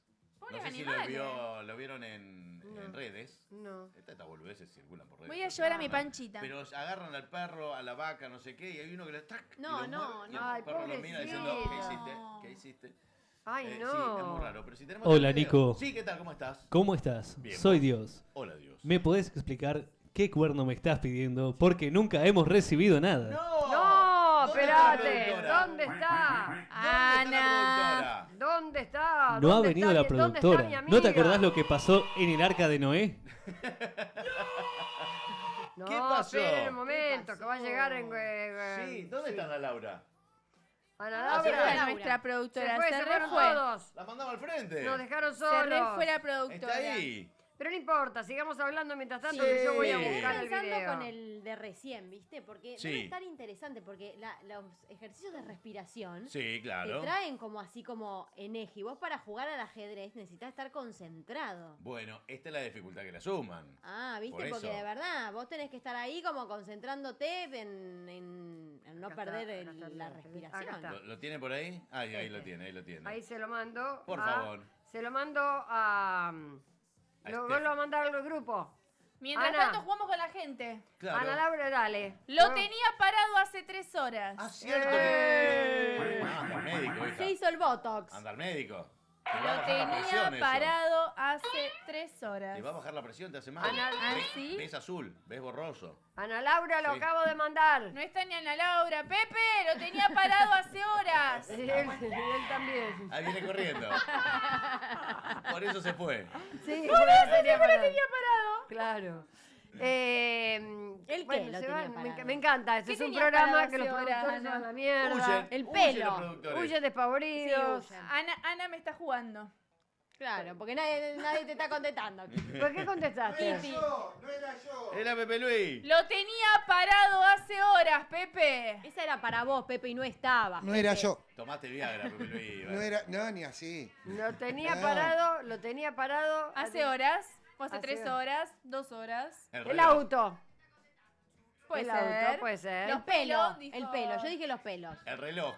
Pobres No sé si animales. lo vieron en redes. No. Estas boludeces circulan por redes. Voy a llevar a mi Panchita. Pero agarran al perro, a la vaca, no sé qué, y hay uno que le ¡tac! No, y lo no, muerde, y no. el perro lo mira diciendo, ¿qué hiciste? pobrecito. ¿Qué hiciste? Ay, no. Sí, es muy raro. Pero si tenemos Hola, el video- Nico. Sí, ¿qué tal? ¿Cómo estás? ¿Cómo estás? Bien, Soy ¿vos? Dios. Hola, Dios. ¿Me podés explicar qué cuerno me estás pidiendo? Porque nunca hemos recibido nada. No, ¿Dónde está la espérate. productora? ¿Dónde está? Ana. ¿Dónde está? No ha ¿Dónde venido está la mi- dónde está productora. mi ¿No te amiga? acordás lo que pasó en el arca de Noé? No, ¿Qué pasó? esperen un momento, que va a llegar en... Sí, ¿dónde está Ana Laura? Ana ¿Dónde Laura. está nuestra productora? Se re fueron fue. todos. La mandamos al frente. Nos dejaron Se re solos. fue la Está productora. ahí. Pero no importa, sigamos hablando mientras tanto Sí. que yo voy a Sí. buscar el pensando video. con el de recién, ¿viste? Porque Sí. debe estar interesante, porque los ejercicios de respiración Sí, claro. te traen como así como en eje. Y vos para jugar al ajedrez necesitas estar concentrado. Bueno, esta es la dificultad que la suman. Ah, ¿viste? Por Porque eso. de verdad, vos tenés que estar ahí como concentrándote en no Acá está, perder acá está, la acá respiración. está. ¿Lo tiene por ahí? Ahí lo tiene, ahí lo tiene. Ahí se lo mando. Por favor. Se lo mando a... Lo vuelvo a mandar al grupo. Mientras Ana. tanto jugamos con la gente. Claro. Ana Laura, dale. Lo No. tenía parado hace 3 horas. Ah, cierto ¡Eh! que... Anda al médico, hija. Se hizo el Botox. Anda al médico. Te va a Lo bajar la tenía presión eso. parado hace 3 horas. Te va a bajar la presión, te hace mal. Ana- ¿Ah, Ves- sí? Ves azul, ves borroso. Ana Laura, lo Sí. acabo de mandar. No está ni Ana Laura. Pepe, lo tenía parado hace horas. Sí, él también. Ahí viene corriendo. Por eso se fue. Sí, bueno, tenía parado. Tenía parado. Claro. ¿El qué lo se tenía van, parado? me encanta. Este ¿Qué es un tenía programa parado que los hace horas, productores se Ana? van a la mierda. Huyen, El huyen pelo. los productores. Huyen despavoridos. Sí, huyen. Ana me está jugando. Claro, porque nadie te está contestando. ¿Por qué contestaste? No era yo. Era Pepe Luis. Lo tenía parado hace horas, Pepe. Esa era para vos, Pepe, y no estaba. No era Pepe. yo. Tomaste Viagra, Pepe Luis. No era, no, ni así. Lo tenía Ah. parado. Hace horas. O hace Hace 3 horas, 2 horas. El reloj. auto. Puede El ser. auto, puede ser. Los pelos, dijo. el pelo. Yo dije los pelos. El reloj.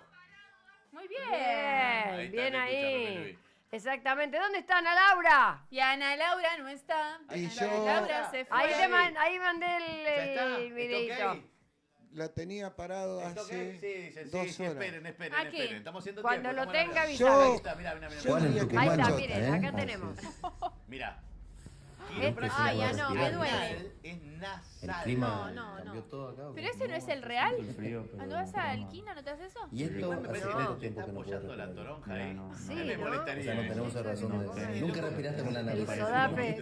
Muy bien. Bien, está, bien te escucha Pepe ahí. Luis. Exactamente. ¿Dónde está Ana Laura? Y Ana Laura no está. Y Ana yo- Laura se fue. Ahí mandé ¿Ya está? el ¿Está videito. ok? La tenía parado ¿Está ok? hace Sí, dicen, 2 sí, horas. esperen, esperen, ¿A qué? esperen. Estamos haciendo Cuando tiempo. lo estamos tenga, hablando. avisame. Ahí está, mira, mira, mira. Yo diría que Ahí está, manchota, miren, acá tenemos. Mira. Ay, ya no, me duele. Es nasal. No, no, no. Pero ese no es el real. Cuando vas a Alquina, ¿no te haces eso? Y esto Igual me hace parece cuánto que tiempo está que no puedo apoyando la respirar. toronja ahí. Sí, me ¿no? O molestaría. sea, no tenemos razón de... Nunca respiraste con la El nariz. sodape,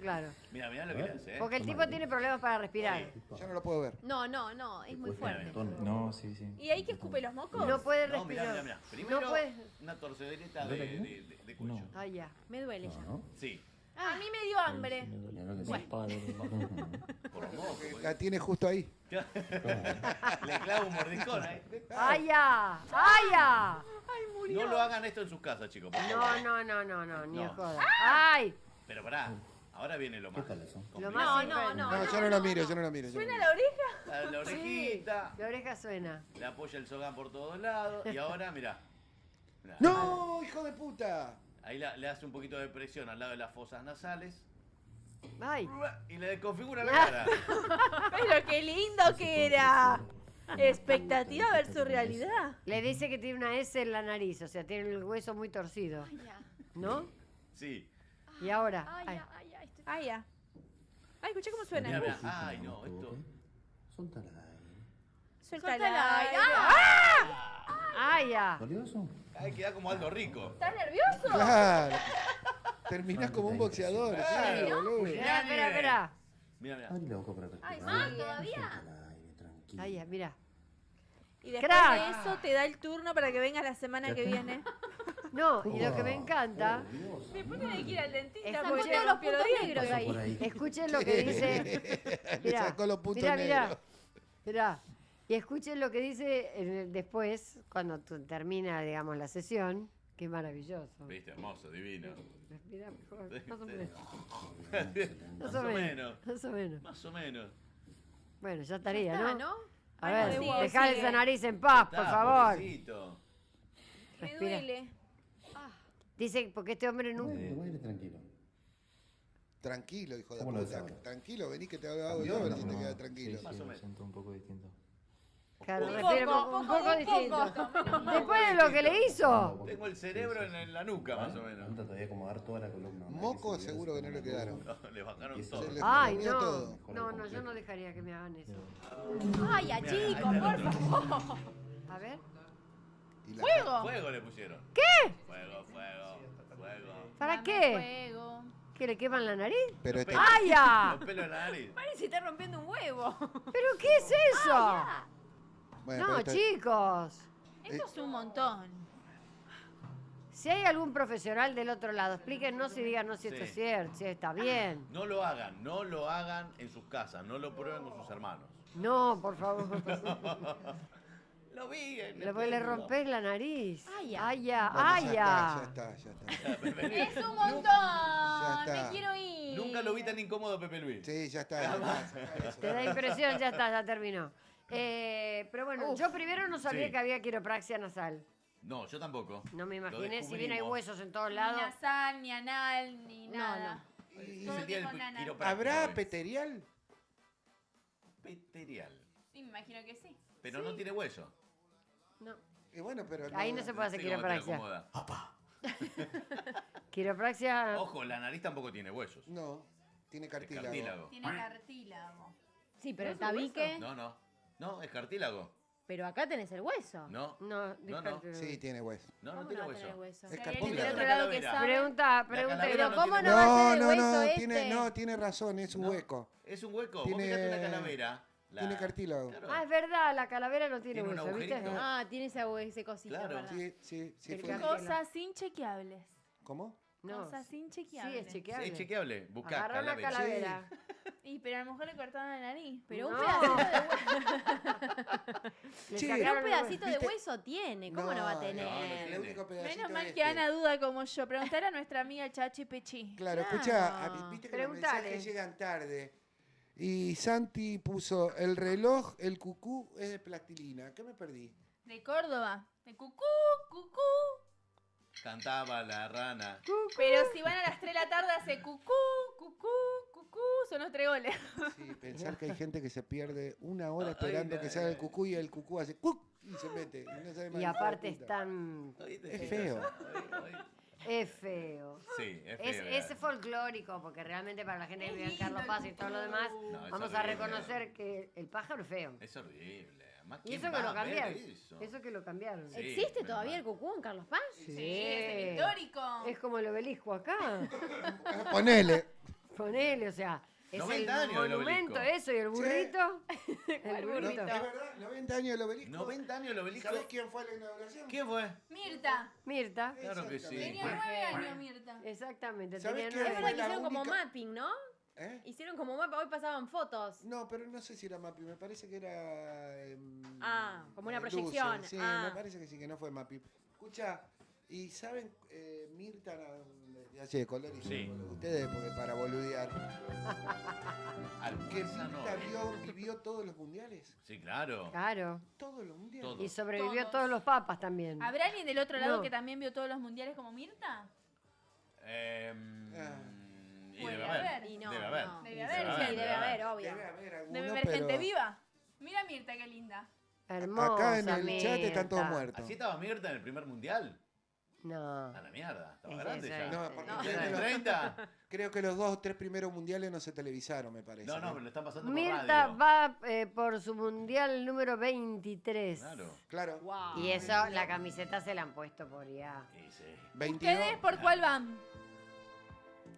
claro. Mira, mira lo que le hace, Porque el tipo tiene problemas para respirar. Ya no lo puedo ver. No, no, no, es muy fuerte. No, sí, sí. ¿Y ahí que escupe los mocos? No puede No, mira, respirar. mira, mira. Primero, No puede. una torcederita de cuello. Ay, ya. Me duele ya. Sí. A mí me dio hambre. Por los mocos. La tiene justo ahí. Le clavo un mordiscón ahí. ¡Ay, ya! ¡Ay, ya! No lo hagan esto en sus casas, chicos. por favor. No, ni a No. joda. ¡Ay! Pero pará, ahora viene lo más. Lo complicado. más No, no, No, yo no la miro, yo no la miro. yo no ¿Suena la la oreja? La orejita, La oreja suena. le apoya el sogán por todos lados. Y ahora, mirá. Mirá. miro. ¡No, hijo de puta! Ahí le hace un poquito de presión al lado de las fosas nasales. ¡Ay! Y le desconfigura la cara. Pero qué lindo que era. Expectativa versus realidad. Le dice que tiene una S en la nariz, o sea, tiene el hueso muy torcido. ¿No? Sí. Y ahora. Ay. Ah, ya. Ay, escuché cómo suena. Mirá, mirá. Ay, no, esto. Suelta el aire. Suelta el Suelta el aire. aire. ¡Ah! ¡Ay, ya! ¿Dolioso? Ay, queda como Aldo Rico. ¿Estás nervioso? Claro. Terminás como un boxeador. Sí, boludo. Espera. Mira, mira. Ay, loco para respirar. Ay, más todavía. Suelta el aire, tranquilo. Ay, ya, mira. Y después Crack. de eso te da el turno para que vengas la semana que viene. No, y lo que me encanta, Después tenés que ir al dentista Están porque con te todos los rompió los puntos dientes. negros Por ahí. escuchen lo que dice. Le sacó los puntos Mirá. negros. Mirá. Y escuchen lo que dice después, cuando termina, digamos, la sesión. Qué maravilloso. Viste, hermoso, divino. Respira mejor. Más o menos. Más o menos. Más o menos. Más o menos. Bueno, ya estaría, Está, ¿no? ¿no? A Ay, ver, sigue, dejá sigue. esa nariz en paz, por Está, favor. pobrecito. Me Respira. duele. Dice, porque este hombre nunca... Vaya tranquilo. Tranquilo, hijo de ¿Cómo lo ves puta. ahora? Tranquilo, vení que te hago yo, a ver si te quedas tranquilo. Sí, me siento un poco distinto. Claro, Un refiere poco, un poco un distinto. poco. Después de lo que le hizo. Tengo el cerebro en la nuca, más o menos. Falta todavía acomodar toda la columna. Moco seguro que no le quedaron. No, le bajaron Se todo. le- Ay, ponía no. todo. No, yo no dejaría que me hagan eso. Ay, a chicos, por favor. A ver. Y la- ¡Fuego! Fuego le pusieron. ¿Qué? Fuego. ¿Para Dame qué? fuego. ¿Que le queman la nariz? Pero este, ¡Ay, ya! Los pelos de la nariz. Parece que está rompiendo un huevo. ¿Pero qué es eso? bueno, No, pero este- chicos. Esto es un montón. Si hay algún profesional del otro lado, explíquenos y díganos si esto Sí. es cierto, si está bien. No lo hagan en sus casas, no lo prueben con sus hermanos. No, por favor. Lo vi. Le rompés la nariz. Ay, Ay, ya, bueno, ay, ya ya. está. Es un montón. Ya está. Me quiero ir. Nunca lo vi tan incómodo, Pepe Luis. Sí, ya está. ya está. Te da impresión, ya está, ya terminó. Pero bueno, yo primero no sabía Sí. que había quiropraxia nasal. No, yo tampoco. No me Lo imaginé, si bien hay descubrimos. huesos en todos Ni lados. nasal, ni anal, ni nada. Y- Todo Es el día tipo del nana. quiropráctico ¿Habrá hoy. peterial? Peterial. Sí, me imagino que sí. Pero no tiene hueso. No. Y bueno, pero Ahí no se puede hacer Sí, cómo te lo quiropraxia. acomoda. Quiropraxia. Ojo, la nariz tampoco tiene huesos. No, tiene Es cartílago. cartílago. Tiene cartílago. Sí, pero ¿No el es un hueso? tabique. No. No, es cartílago. Pero acá tenés el hueso. No. No, No. déjate. Sí, tiene hueso. No ¿Cómo tiene no va a tener hueso. hueso? Es Si hay alguien cartílago. del otro lado que Calavera. sabe. Pregunta. calavera Pero no ¿cómo tiene no va a No, ser el no, hueso no, este? tiene razón, es un No. hueco. Es un hueco. Tiene- Vos fijate una calavera. Tiene cartílago. Claro. Ah, es verdad, la calavera no tiene Tiene un hueso, ¿viste? agujerito. Ah, tiene ese cosito, Claro. ¿verdad? Sí, El fue. cartílago. Cosas inchequeables. ¿Cómo? No. Cosas Sí, inchequeables. es chequeable. Sí, es chequeable. Buscá Agarrá una calavera. calavera. Y pero a lo mejor le cortaron la nariz. Pero No. un pedacito de hueso. Le Sí. Pero sacaron un el pedacito de ¿Viste? hueso tiene. ¿Cómo no va a tener? no, el único pedacito Menos mal es que Ana duda como yo. Preguntar a nuestra amiga Chachi Pechi. Claro, Claro. escucha, viste que los Preguntale. mensajes llegan tarde. Y Santi puso, el reloj, el cucú es de plastilina. ¿Qué me perdí? De Córdoba. De cucú, cucú. Cantaba la rana. Pero si van a las 3 de la tarde hace cucú, cucú, cucú. Son los 3 goles. Sí, pensar que hay gente que se pierde una hora Ay, esperando ay, que salga el ay. cucú y el cucú hace cuc y se mete. Y, no sabe más Y hijo de aparte puta. están... ¿Oíste? Es feo. Es feo. Sí, es feo. Es folclórico, porque realmente para la gente que vive en Carlos Paz y todo lo demás, No, es vamos a horrible. reconocer que el pájaro es feo. Es horrible. Además, Y ¿quién eso que va lo a ver cambiaron. eso? Eso que lo cambiaron. Sí, ¿Existe menos todavía mal. el cucú en Carlos Paz? Sí. es el histórico. Es como el obelisco acá. Ponele. Ponele, o sea, es 90 el años del monumento obelisco. eso y el burrito. El No, burrito. es verdad, 90 años del obelisco. 90 años el obelisco. ¿Sabés quién fue a la inauguración? ¿Quién fue? Mirta. Mirta. Claro que sí. Tenía 9 años, Mirta. Exactamente. ¿Sabés Tenía qué? Es nueve. verdad que la hicieron como única- mapping, ¿no? ¿Eh? Hicieron como mapping, hoy pasaban fotos. No, pero no sé si era Mapi, me parece que era... Ah, como una Luce, proyección. Sí, Ah. me parece que sí, que no fue Mapi. Escucha, ¿y saben Mirta ya sé, color y Sí. ustedes porque para boludear? Que Almuerza, no. Mirta vivió todos los mundiales. Sí, claro. Claro. Todos los mundiales. Todo. Y sobrevivió Todos. todos los papas también. ¿Habrá alguien del otro lado No. que también vio todos los mundiales como Mirta? Y Puede debe haber. haber. Y no, Debe haber. no. Debe haber, Sí, debe haber, obvio. Debe haber alguno, Debe haber pero gente viva. Mira Mirta, qué linda. Hermosa. acá en el chat están todos Mirta. muertos. ¿Así estaba Mirta en el primer mundial? No. A la mierda. Estaba Es grande eso, ya. es. No, porque No. creo, que ¿En los, 30? creo que los 2 o 3 primeros mundiales no se televisaron, me parece. No, no, pero lo están pasando por Mirta radio. va por su mundial número 23. Claro. Claro. Wow. Y eso, la camiseta se la han puesto por ya. Sí, sí. 22. ¿Ustedes por cuál van?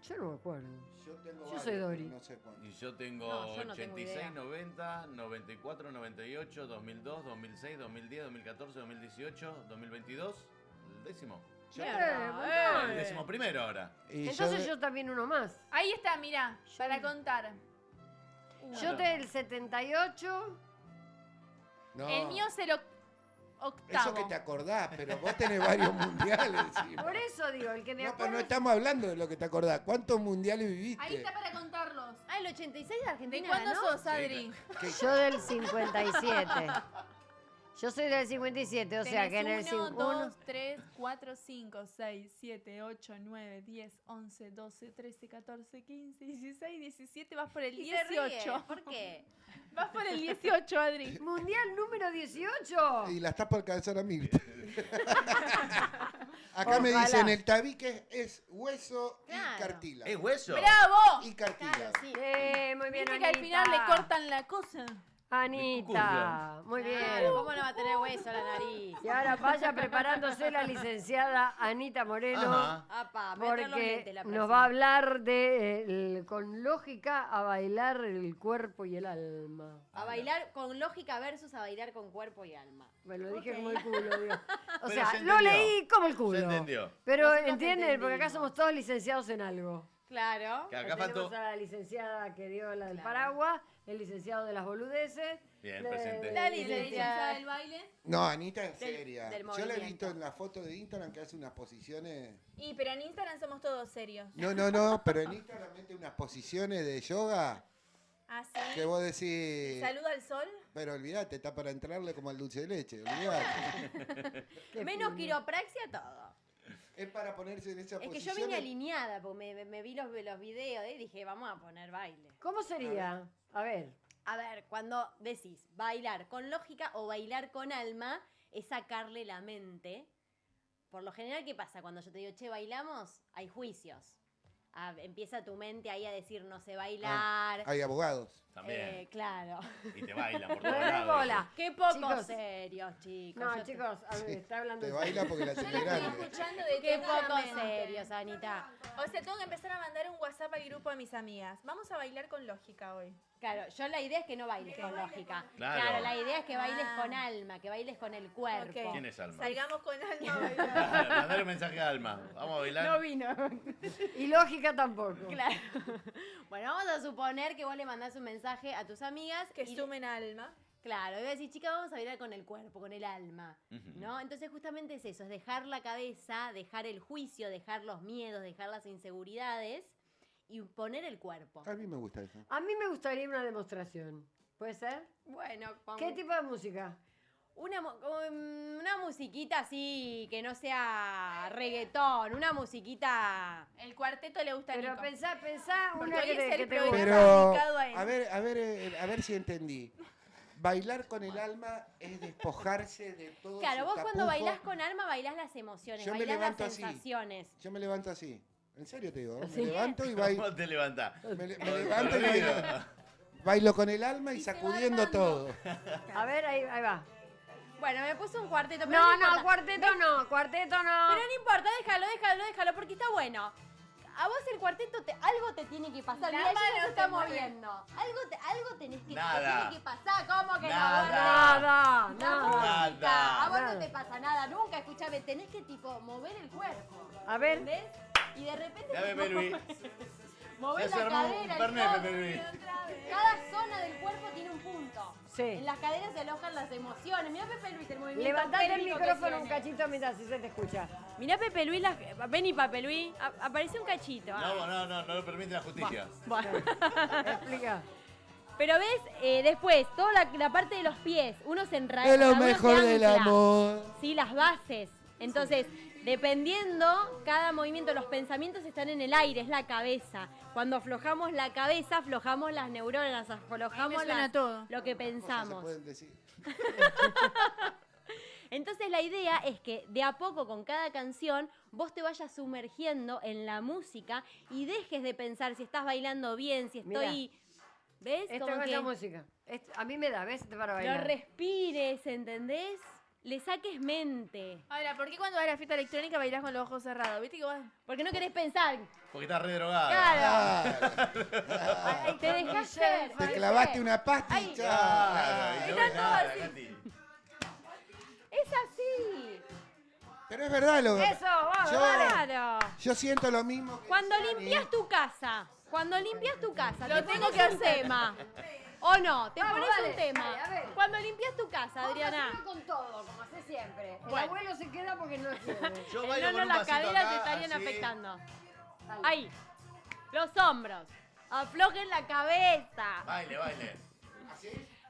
Yo no me acuerdo. Yo, tengo Yo soy varios, Dori. pero No sé cuántos. Y yo tengo No, yo no tengo 86, idea. 90, 94, 98, 2002, 2006, 2010, 2014, 2018, 2022. El décimo. El décimo primero ahora. Y Entonces yo también uno más. Ahí está, mirá, para contar. Yo del 78. No, El mío es el eso octavo. que te acordás, pero vos tenés varios mundiales encima. Por eso digo, el que me No, pero acuerdo. no estamos hablando de lo que te acordás. ¿Cuántos mundiales viviste? Ahí está para contarlos. Ah, el 86 de ¿De Argentina cuándo ganó? sos, Adri? Yo del 57. Yo soy del 57, o sea que en el 1, 1... 2, 3, 4, 5, 6, 7, 8, 9, 10, 11, 12, 13, 14, 15, 16, 17. Vas por el Y se ríe. 18. ¿Por qué? Vas por el 18, Adri. Mundial número 18. Y la estás por alcanzar a Mirta. Acá me Ojalá. dicen, el tabique es hueso Claro. y cartílago. ¿Es hueso? ¡Bravo! Y cartílago. Claro, sí. Muy bien, Viste que Anita. al final le cortan la cosa. Anita, muy bien. Claro, ¿cómo no va a tener hueso la nariz? Y ahora vaya preparándose la licenciada Anita Moreno, Ajá. Apa, me voy a traer los porque lentes la nos próxima. va a hablar de, con lógica, a bailar el cuerpo y el alma. A bailar con lógica versus a bailar con cuerpo y alma. Me lo dije como el culo, digo. O Pero sea, se lo entendió. leí como el culo. Se entendió. Pero Nosotros entienden, porque acá entendimos. somos todos licenciados en algo. Claro. Que acá Tenemos faltó. a la licenciada que dio la del Claro. paraguas, el licenciado de las boludeces. Bien, la- presente. La licenciada del baile. No, Anita es Del- seria. del Yo la he movimiento. visto en la foto de Instagram que hace unas posiciones... Y pero en Instagram somos todos serios. No, pero en Instagram mete unas posiciones de yoga ¿Ah, sí? que vos decís... Saludo al sol. Pero olvídate, está para entrarle como al dulce de leche, olvídate. Qué Menos fino. quiropraxia, todo. Es para ponerse en esa Es que posición. yo vine alineada, porque me vi los videos y dije, vamos a poner baile. ¿Cómo sería? A ver. A ver, cuando decís bailar con lógica o bailar con alma, es sacarle la mente. Por lo general, ¿qué pasa? Cuando yo te digo, che, bailamos, hay juicios. Empieza tu mente ahí a decir, no sé bailar. Hay abogados. También. Claro. Y te bailan por No todos le dé lados. bola. Qué poco Chicos. serios, chicos. No, Yo te- chicos, a ver, está hablando Te en baila porque la tiene grande. Escuchando Qué poco detenidamente. serios, Anita. O sea, tengo que empezar a mandar un WhatsApp al grupo de mis amigas. Vamos a bailar con lógica hoy. Claro, yo la idea es que no bailes con lógica. Claro. La idea es que bailes Ah. con alma, que bailes con el cuerpo. Ok. ¿Quién es Alma? Salgamos con alma a bailar. Mandale un mensaje a Alma. Vamos a bailar. No vino. Y lógica tampoco. Claro. Bueno, vamos a suponer que vos le mandás un mensaje a tus amigas Que y sumen alma. claro, y voy a decir, chica, vamos a bailar con el cuerpo, con el alma, Ujú. ¿no? Entonces justamente es eso, es dejar la cabeza, dejar el juicio, dejar los miedos, dejar las inseguridades y poner el cuerpo. A mí me gusta eso. A mí me gustaría una demostración. ¿Puede ser? Bueno, ¿Qué tipo de música? una musiquita así que no sea reggaetón, una musiquita. El cuarteto le gusta a Pero Nico. pensá Porque una hoy que es te, el que te programa. guste. Pero, dedicado a él. a ver si entendí. Bailar con el alma es despojarse de todo Claro, su vos cuando tapujo. bailás con alma bailás las emociones, Yo me bailás las levanto así. sensaciones. Yo me levanto así. En serio te digo. ¿Sí? Me levanto y bailo. ¿Cómo te levantás? Me levanto y bailo. Bailo con el alma y sacudiendo todo. A ver, ahí va. Bueno, me puse un cuarteto, pero No, importa. no, cuarteto no, cuarteto no. Pero no importa, déjalo, porque está bueno. A vos el cuarteto algo te tiene que pasar. La Mira, ella mano se se está mueve. moviendo. Algo tenés que, Nada. te tiene que pasar. ¿Cómo que Nada. no? Nada. Música. A vos Nada. no te pasa nada nunca, escúchame, tenés que tipo mover el cuerpo. A ver. ¿Entendés? Y de repente Dame, Pepe Luis. movés Ya se la armó un cadera, el Fernet, codo. Pepe Luis. Cada zona del cuerpo tiene un punto. Sí. En las caderas se alojan las emociones. Mira Pepe Luis, el movimiento Levantate el pélvico que micrófono un tiene. cachito mientras así se te escucha. Mirá Pepe Luis, vení Pepe Luis, aparece un cachito. No lo permite la justicia. Bueno. Explica. Pero ves, después, toda la parte de los pies, uno se enraíza. Es lo uno se mejor del ancla. amor. Sí, las bases. Entonces, dependiendo, cada movimiento, los pensamientos están en el aire, es la cabeza. Cuando aflojamos la cabeza, aflojamos las neuronas, aflojamos suena todo. lo que Cosas se pensamos. pueden decir. Entonces la idea es que de a poco con cada canción vos te vayas sumergiendo en la música y dejes de pensar si estás bailando bien, si estoy... ¿Ves? Esta Como es que la música. A mí me da, ¿ves? Para lo bailar. respires, ¿entendés? Le saques mente. Ahora, ¿por qué cuando vas a la fiesta electrónica bailás con los ojos cerrados? ¿Viste que vos... Porque no querés pensar. Porque estás re drogada. Claro. Ah, Ay, te dejás ser. te clavaste una pasta y Ay. chao. Claro, y no ves nada, Katy. Es así. Pero es verdad lo Eso, vamos, Yo- dale. Claro. Yo siento lo mismo. que Cuando Dani. limpias tu casa, Lo te tengo pones que un hacer. tema. ¿O no? Te Vamos, pones dale, un tema. dale, a ver. Cuando limpias tu casa, Vamos a Adriana. hacerlo con todo, como hace siempre. El Bueno. abuelo se queda porque no quiere. Yo bailo No, con un las pasito caderas acá, te estarían así. afectando. Dale. Ahí. Los hombros. Aflojen la cabeza. Baile.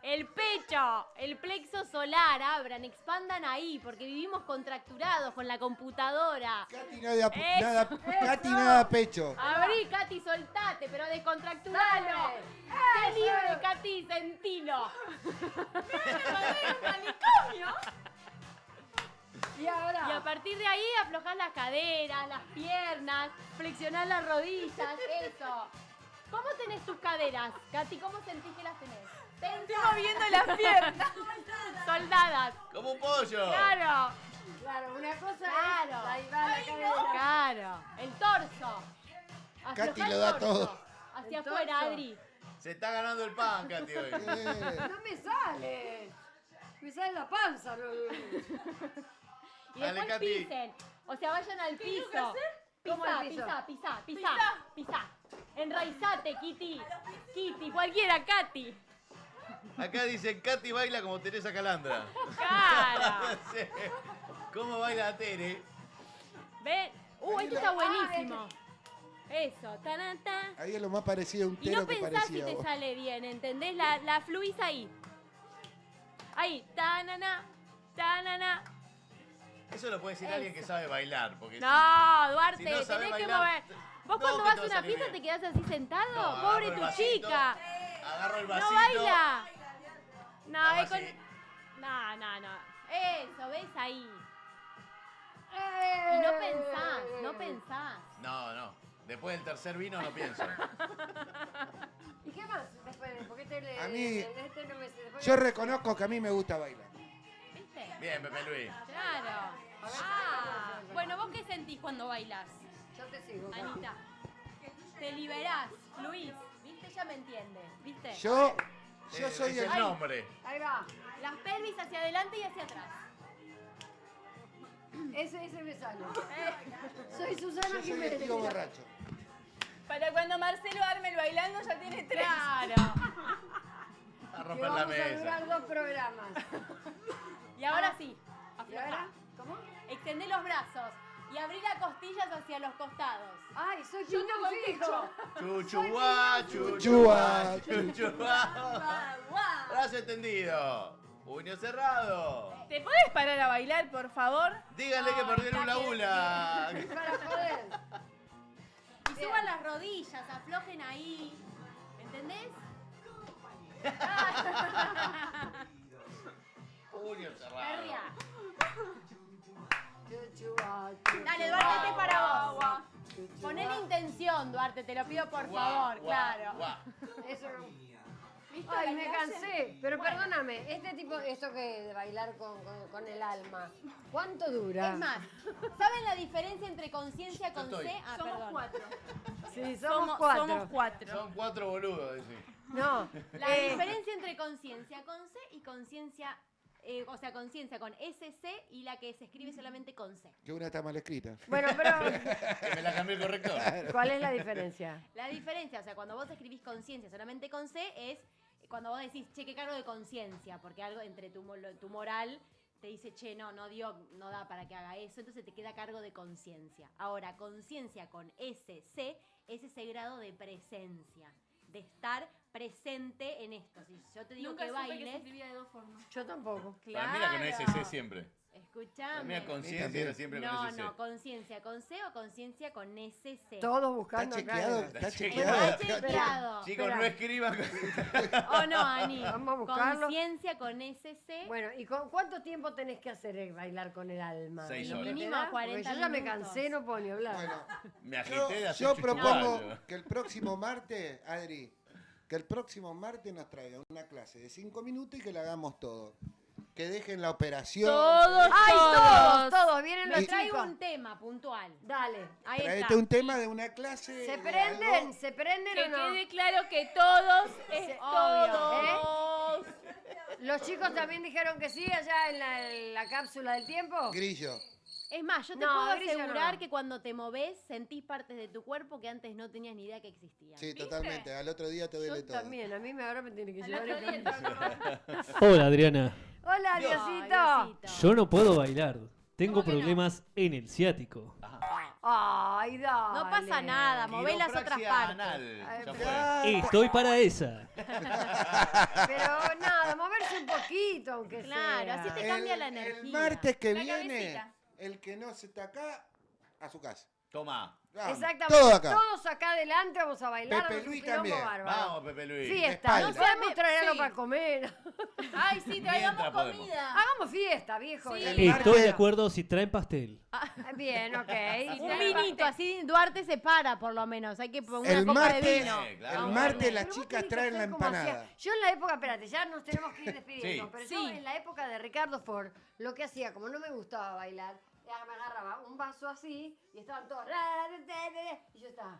El pecho, el plexo solar, abran, expandan ahí, porque vivimos contracturados con la computadora. Katy, nada pecho. Abrí, Katy, soltate, pero descontracturalo. Sé libre, Katy, sentilo. Manicomio. Y ahora. Y a partir de ahí aflojás las caderas, las piernas, flexionás las rodillas, eso. ¿Cómo tenés tus caderas, Katy? ¿Cómo sentís que las tenés? Estoy moviendo las piernas. Soldadas. Como un pollo. Claro. Claro, una cosa Claro. es. Ahí va la cadera. Claro. El torso. Katy Aflojá lo el da torso. todo. Hacia El afuera, torso. Adri. Se está ganando el pan, Katy, hoy. No me sale. Me sale la panza. Y Dale, después Katy. pisen. O sea, vayan al piso. ¿Cómo al piso? Pisá. Enraizate, Kitty. Kitty, cualquiera, Katy. Acá dicen, Katy baila como Teresa Calandra. Cara. Sí. ¿Cómo baila Tere? Ven. Esto está buenísimo. Eso. Tananta. Ahí es lo más parecido a un Y tero no que pensás si parecía te vos. sale bien, ¿entendés? La fluís ahí. Ahí. Tanana. Tanana. Eso lo puede decir alguien que sabe bailar. Porque No, Duarte, si no sabe tenés que bailar, mover. ¿Vos no, cuando que vas te a va a una salir fiesta bien. te quedás así sentado? No, agarro Pobre el tu vasito, chica. agarro el vasito. No baila. No, Hago es con... así. No. Eso, ¿ves ahí? Y no pensás. No. Después del tercer vino no pienso. ¿Y qué más? Después, ¿por qué te le.? A mí- este no me- después- Yo reconozco que a mí me gusta bailar. ¿Viste? Bien, Pepe Luis. Claro. Bueno, ¿vos qué sentís cuando bailás? Yo te sigo. Anita. Te liberás, fluís. ¿Viste? Ya me entiende. ¿Viste? Yo soy Es el el nombre. Ahí va. Las pelvis hacia adelante y hacia atrás. Ese me sale. Soy Susana Yo soy el Jiménez. tío borracho. Para cuando Marcelo arme el bailando ya tiene 3. Claro. A Que romper la vamos a mesa. durar 2 programas. Y ahora sí. ¿Y ahora? ¿Cómo? Extendé los brazos y abrí las costillas hacia los costados. Ay, soy piñón fijo. Chuchuá, Chuchuá, chuchuá. Brazo extendido. Puño cerrado. ¿Te podés parar a bailar, por favor? Díganle que perdió el hula hula. Para joder. Y suban las rodillas, aflojen ahí. ¿Entendés? Puño cerrado. Perria. Chuchuá, Dale, Duarte, este es para vos. Ponele intención, Duarte, te lo pido por favor, claro. Eso no. ¿Viste? Ay, me Bailarse. cansé. Pero Bueno. perdóname, esto que de bailar con el alma, ¿cuánto dura? Es más, ¿saben la diferencia entre conciencia con estoy. C? Somos Perdón. 4. Sí, somos 4. Somos 4. Son 4 boludos, decís. No. La diferencia entre conciencia con C y conciencia, o sea, conciencia con SC y la que se escribe solamente con C. Que una está mal escrita. Bueno, pero Que me la cambié el corrector. ¿cuál es la diferencia? La diferencia, o sea, cuando vos escribís conciencia solamente con C es cuando vos decís, che, qué cargo de conciencia, porque algo entre tu moral te dice, che, no da para que haga eso, entonces te queda cargo de conciencia. Ahora, conciencia con SC es ese grado de presencia, de estar presente en esto. Si yo te digo Nunca que supe que se bailes, escribía de 2 formas. Yo tampoco. Para mí era con SC siempre. La Escuchame. mía conciencia era siempre con SC. No, conciencia con C o conciencia con SC. Todos buscando ¿Está acá. chequeado? era. ¿Está Está chequeado? chequeado. Chicos, Espera. no escriban. ¿O no, Ani? Vamos a buscarlo. Conciencia con SC. Bueno, ¿y cuánto tiempo tenés que hacer bailar con el alma? 6 ¿Lo que horas. te Mínimo da? 40 Porque yo ya me minutos. cansé, no puedo ni hablar. Bueno, Me agité de hacer yo chuchuá, propongo yo. que el próximo martes, Adri, que el próximo martes nos traiga una clase de 5 minutos y que la hagamos todo. Que dejen la operación. Todos. ¡Ay, todos! Vienen Me los traigo chicos. un tema puntual. Dale. Ahí Traete está. un tema de una clase. ¿Se de prenden? algo. ¿Se prenden Que o no? quede claro que todos es Sí, todos. ¿Los chicos también dijeron que sí allá en la cápsula del tiempo? Grillo. Es más, yo te No, puedo Grillo, asegurar no. que cuando te movés sentís partes de tu cuerpo que antes no tenías ni idea que existían. Sí, totalmente. Al otro día te duele Yo todo. también, a mí ahora me tiene que Al llevar otro el día entró Hola, Adriana. Hola, Ay, Diosito. Diosito. Yo no puedo bailar. Tengo ¿Cómo que no? problemas en el ciático. Ay, dale. No pasa nada, movés las otras Quiropraxia partes. anal, ya fue. Y estoy para esa. Pero nada, moverse un poquito, aunque Claro, sea. así te cambia la energía. El martes que La viene, cabecita. el que no se está acá, a su casa. Toma. Vamos, Exactamente. todo acá. Todos acá adelante vamos a bailar. Pepe es un Luis quilombo también. bárbaro. Vamos, Pepe Luis. Fiesta. De No espalda. podemos traer algo Sí. para comer. Ay, sí, traigamos Mientras podemos. comida. Hagamos fiesta, viejo. Sí. Y- Estoy de acuerdo si traen pastel. Bien, ok. Un vinito, así Duarte se para por lo menos. Hay que poner El una copa de martes, vino. claro. el martes Pero las vos chicas tenés que traen la hacer como empanada. hacía- Yo en la época, espérate, ya nos tenemos que ir despidiendo. Sí. Pero Sí. yo en la época de Ricardo Ford, lo que hacía, como no me gustaba bailar, me agarraba un vaso así y estaban todos. Y yo estaba.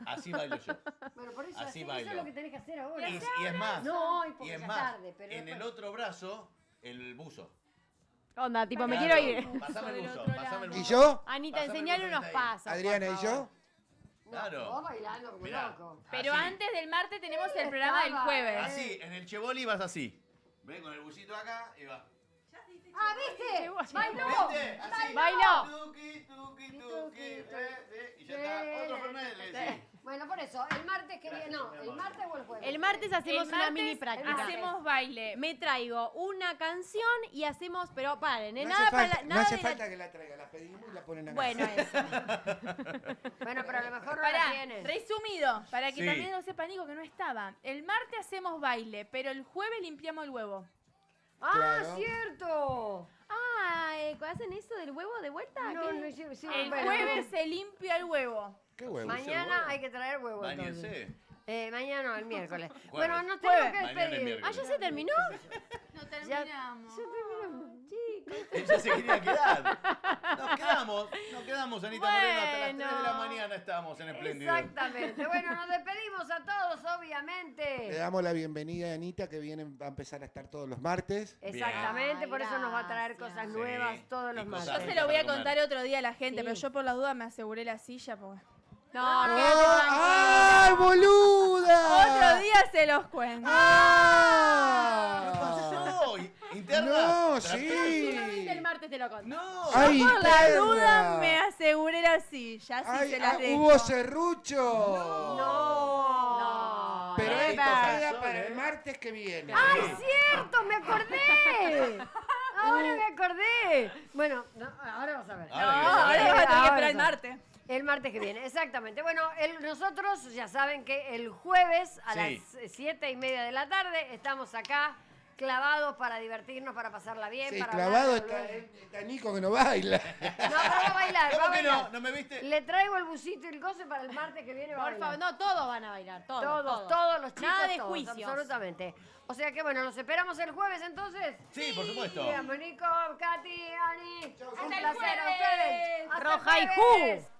Así bailo yo. Bueno, por eso, Así eso bailo. es lo que tenés que hacer ahora. Y es más, No, hoy porque y es ya más, tarde, pero en el después- otro brazo, el buzo. Onda, tipo, me Claro, quiero ir. Pasame el Del buzo, otro pasame el lado. buzo. ¿Y yo? Anita, Pásame el enseñale buzo unos que está ahí. pasos. Adriana, por ¿y favor. yo? Claro. Vos bailando como Mirá. loco. Pero Así. antes del martes tenemos el Sí, programa del estaba. jueves. Así, en el chevoli vas así. Ven con el bucito acá y va. Ah, ¿viste? Bailó. ¿Viste? Así. Bailó. Tuki, tuki, tuki. Y ya está. Otro Fernet le decís. Bueno, por eso, el martes que viene, no, el martes o el jueves. El martes hacemos El una martes mini práctica. hacemos baile. Me traigo una canción y hacemos, pero paren, No nada hace para falta, no nada hace de la- falta que la traiga, la pedimos y la ponen acá. Bueno, eso. Bueno, pero a lo mejor no la Pará, tienen. resumido, para que Sí. también lo sepa Nico que no estaba. El martes hacemos baile, pero el jueves limpiamos el huevo. ¡Ah, Claro. cierto! Ah, ¿hacen eso del huevo de vuelta? No, ¿Qué? no, sí, sí, El bueno. jueves se limpia el huevo. ¿Qué huevo? Mañana hay que traer huevo. entonces. Báñense. Mañana no, el miércoles. Jueves. Bueno, nos tenemos que Mañana el despedir. miércoles. Ah, ¿ya se terminó? No Ya terminamos. terminamos. Chicos. Ella se quería quedar. Nos quedamos, Anita Moreno, hasta las 3 de la Bueno. mañana estamos en Espléndido. Exactamente. Bueno, nos despedimos a todos, Le obviamente. damos la bienvenida a Anita, que va a empezar a estar todos los martes. Exactamente, Ay, por eso nos va a traer gracias. cosas Sí, nuevas todos los y martes. cosas Yo ricas se lo voy a para contar comer. otro día a la gente, Sí. pero yo por las dudas me aseguré la silla. Porque... No, ¡Ah! ¡Ay, boluda! Otro día se los cuento. ¡Ah! ¿Qué pasó? ¿Interna? No, Seguramente sí. el martes te lo conto. No. Ay, Por la perra. duda me aseguré la silla, así Ay, se las dejo. hubo serrucho. No. Pero Hay esto cosas, queda son, para ¿eh? el martes que viene. ¡Ay, cierto! ¡Me acordé! Ahora me acordé. Bueno, no, ahora vamos a ver. No, Ahora ahora que- vas a tener que Ahora esperar el sí. martes. El martes que viene, exactamente. Bueno, nosotros ya saben que el jueves a Sí. las 7:30 de la tarde estamos acá clavados para divertirnos, para pasarla bien. Sí, para clavado hablar, está, volver. está Nico que no baila. No, pero va a bailar, va a ¿Cómo que bailar. no? ¿No me viste? Le traigo el busito y el goce para el martes que viene. Va a Por bailar. favor, no, todos van a bailar, todos. Todos los chicos, Nada de todos, juicios. absolutamente. O sea que bueno, los esperamos el jueves entonces. Sí, por supuesto. Bien, Nico, Katy, Ani. Un Hasta el placer a jueves. ustedes. Hasta el Roja y jueves. Ju.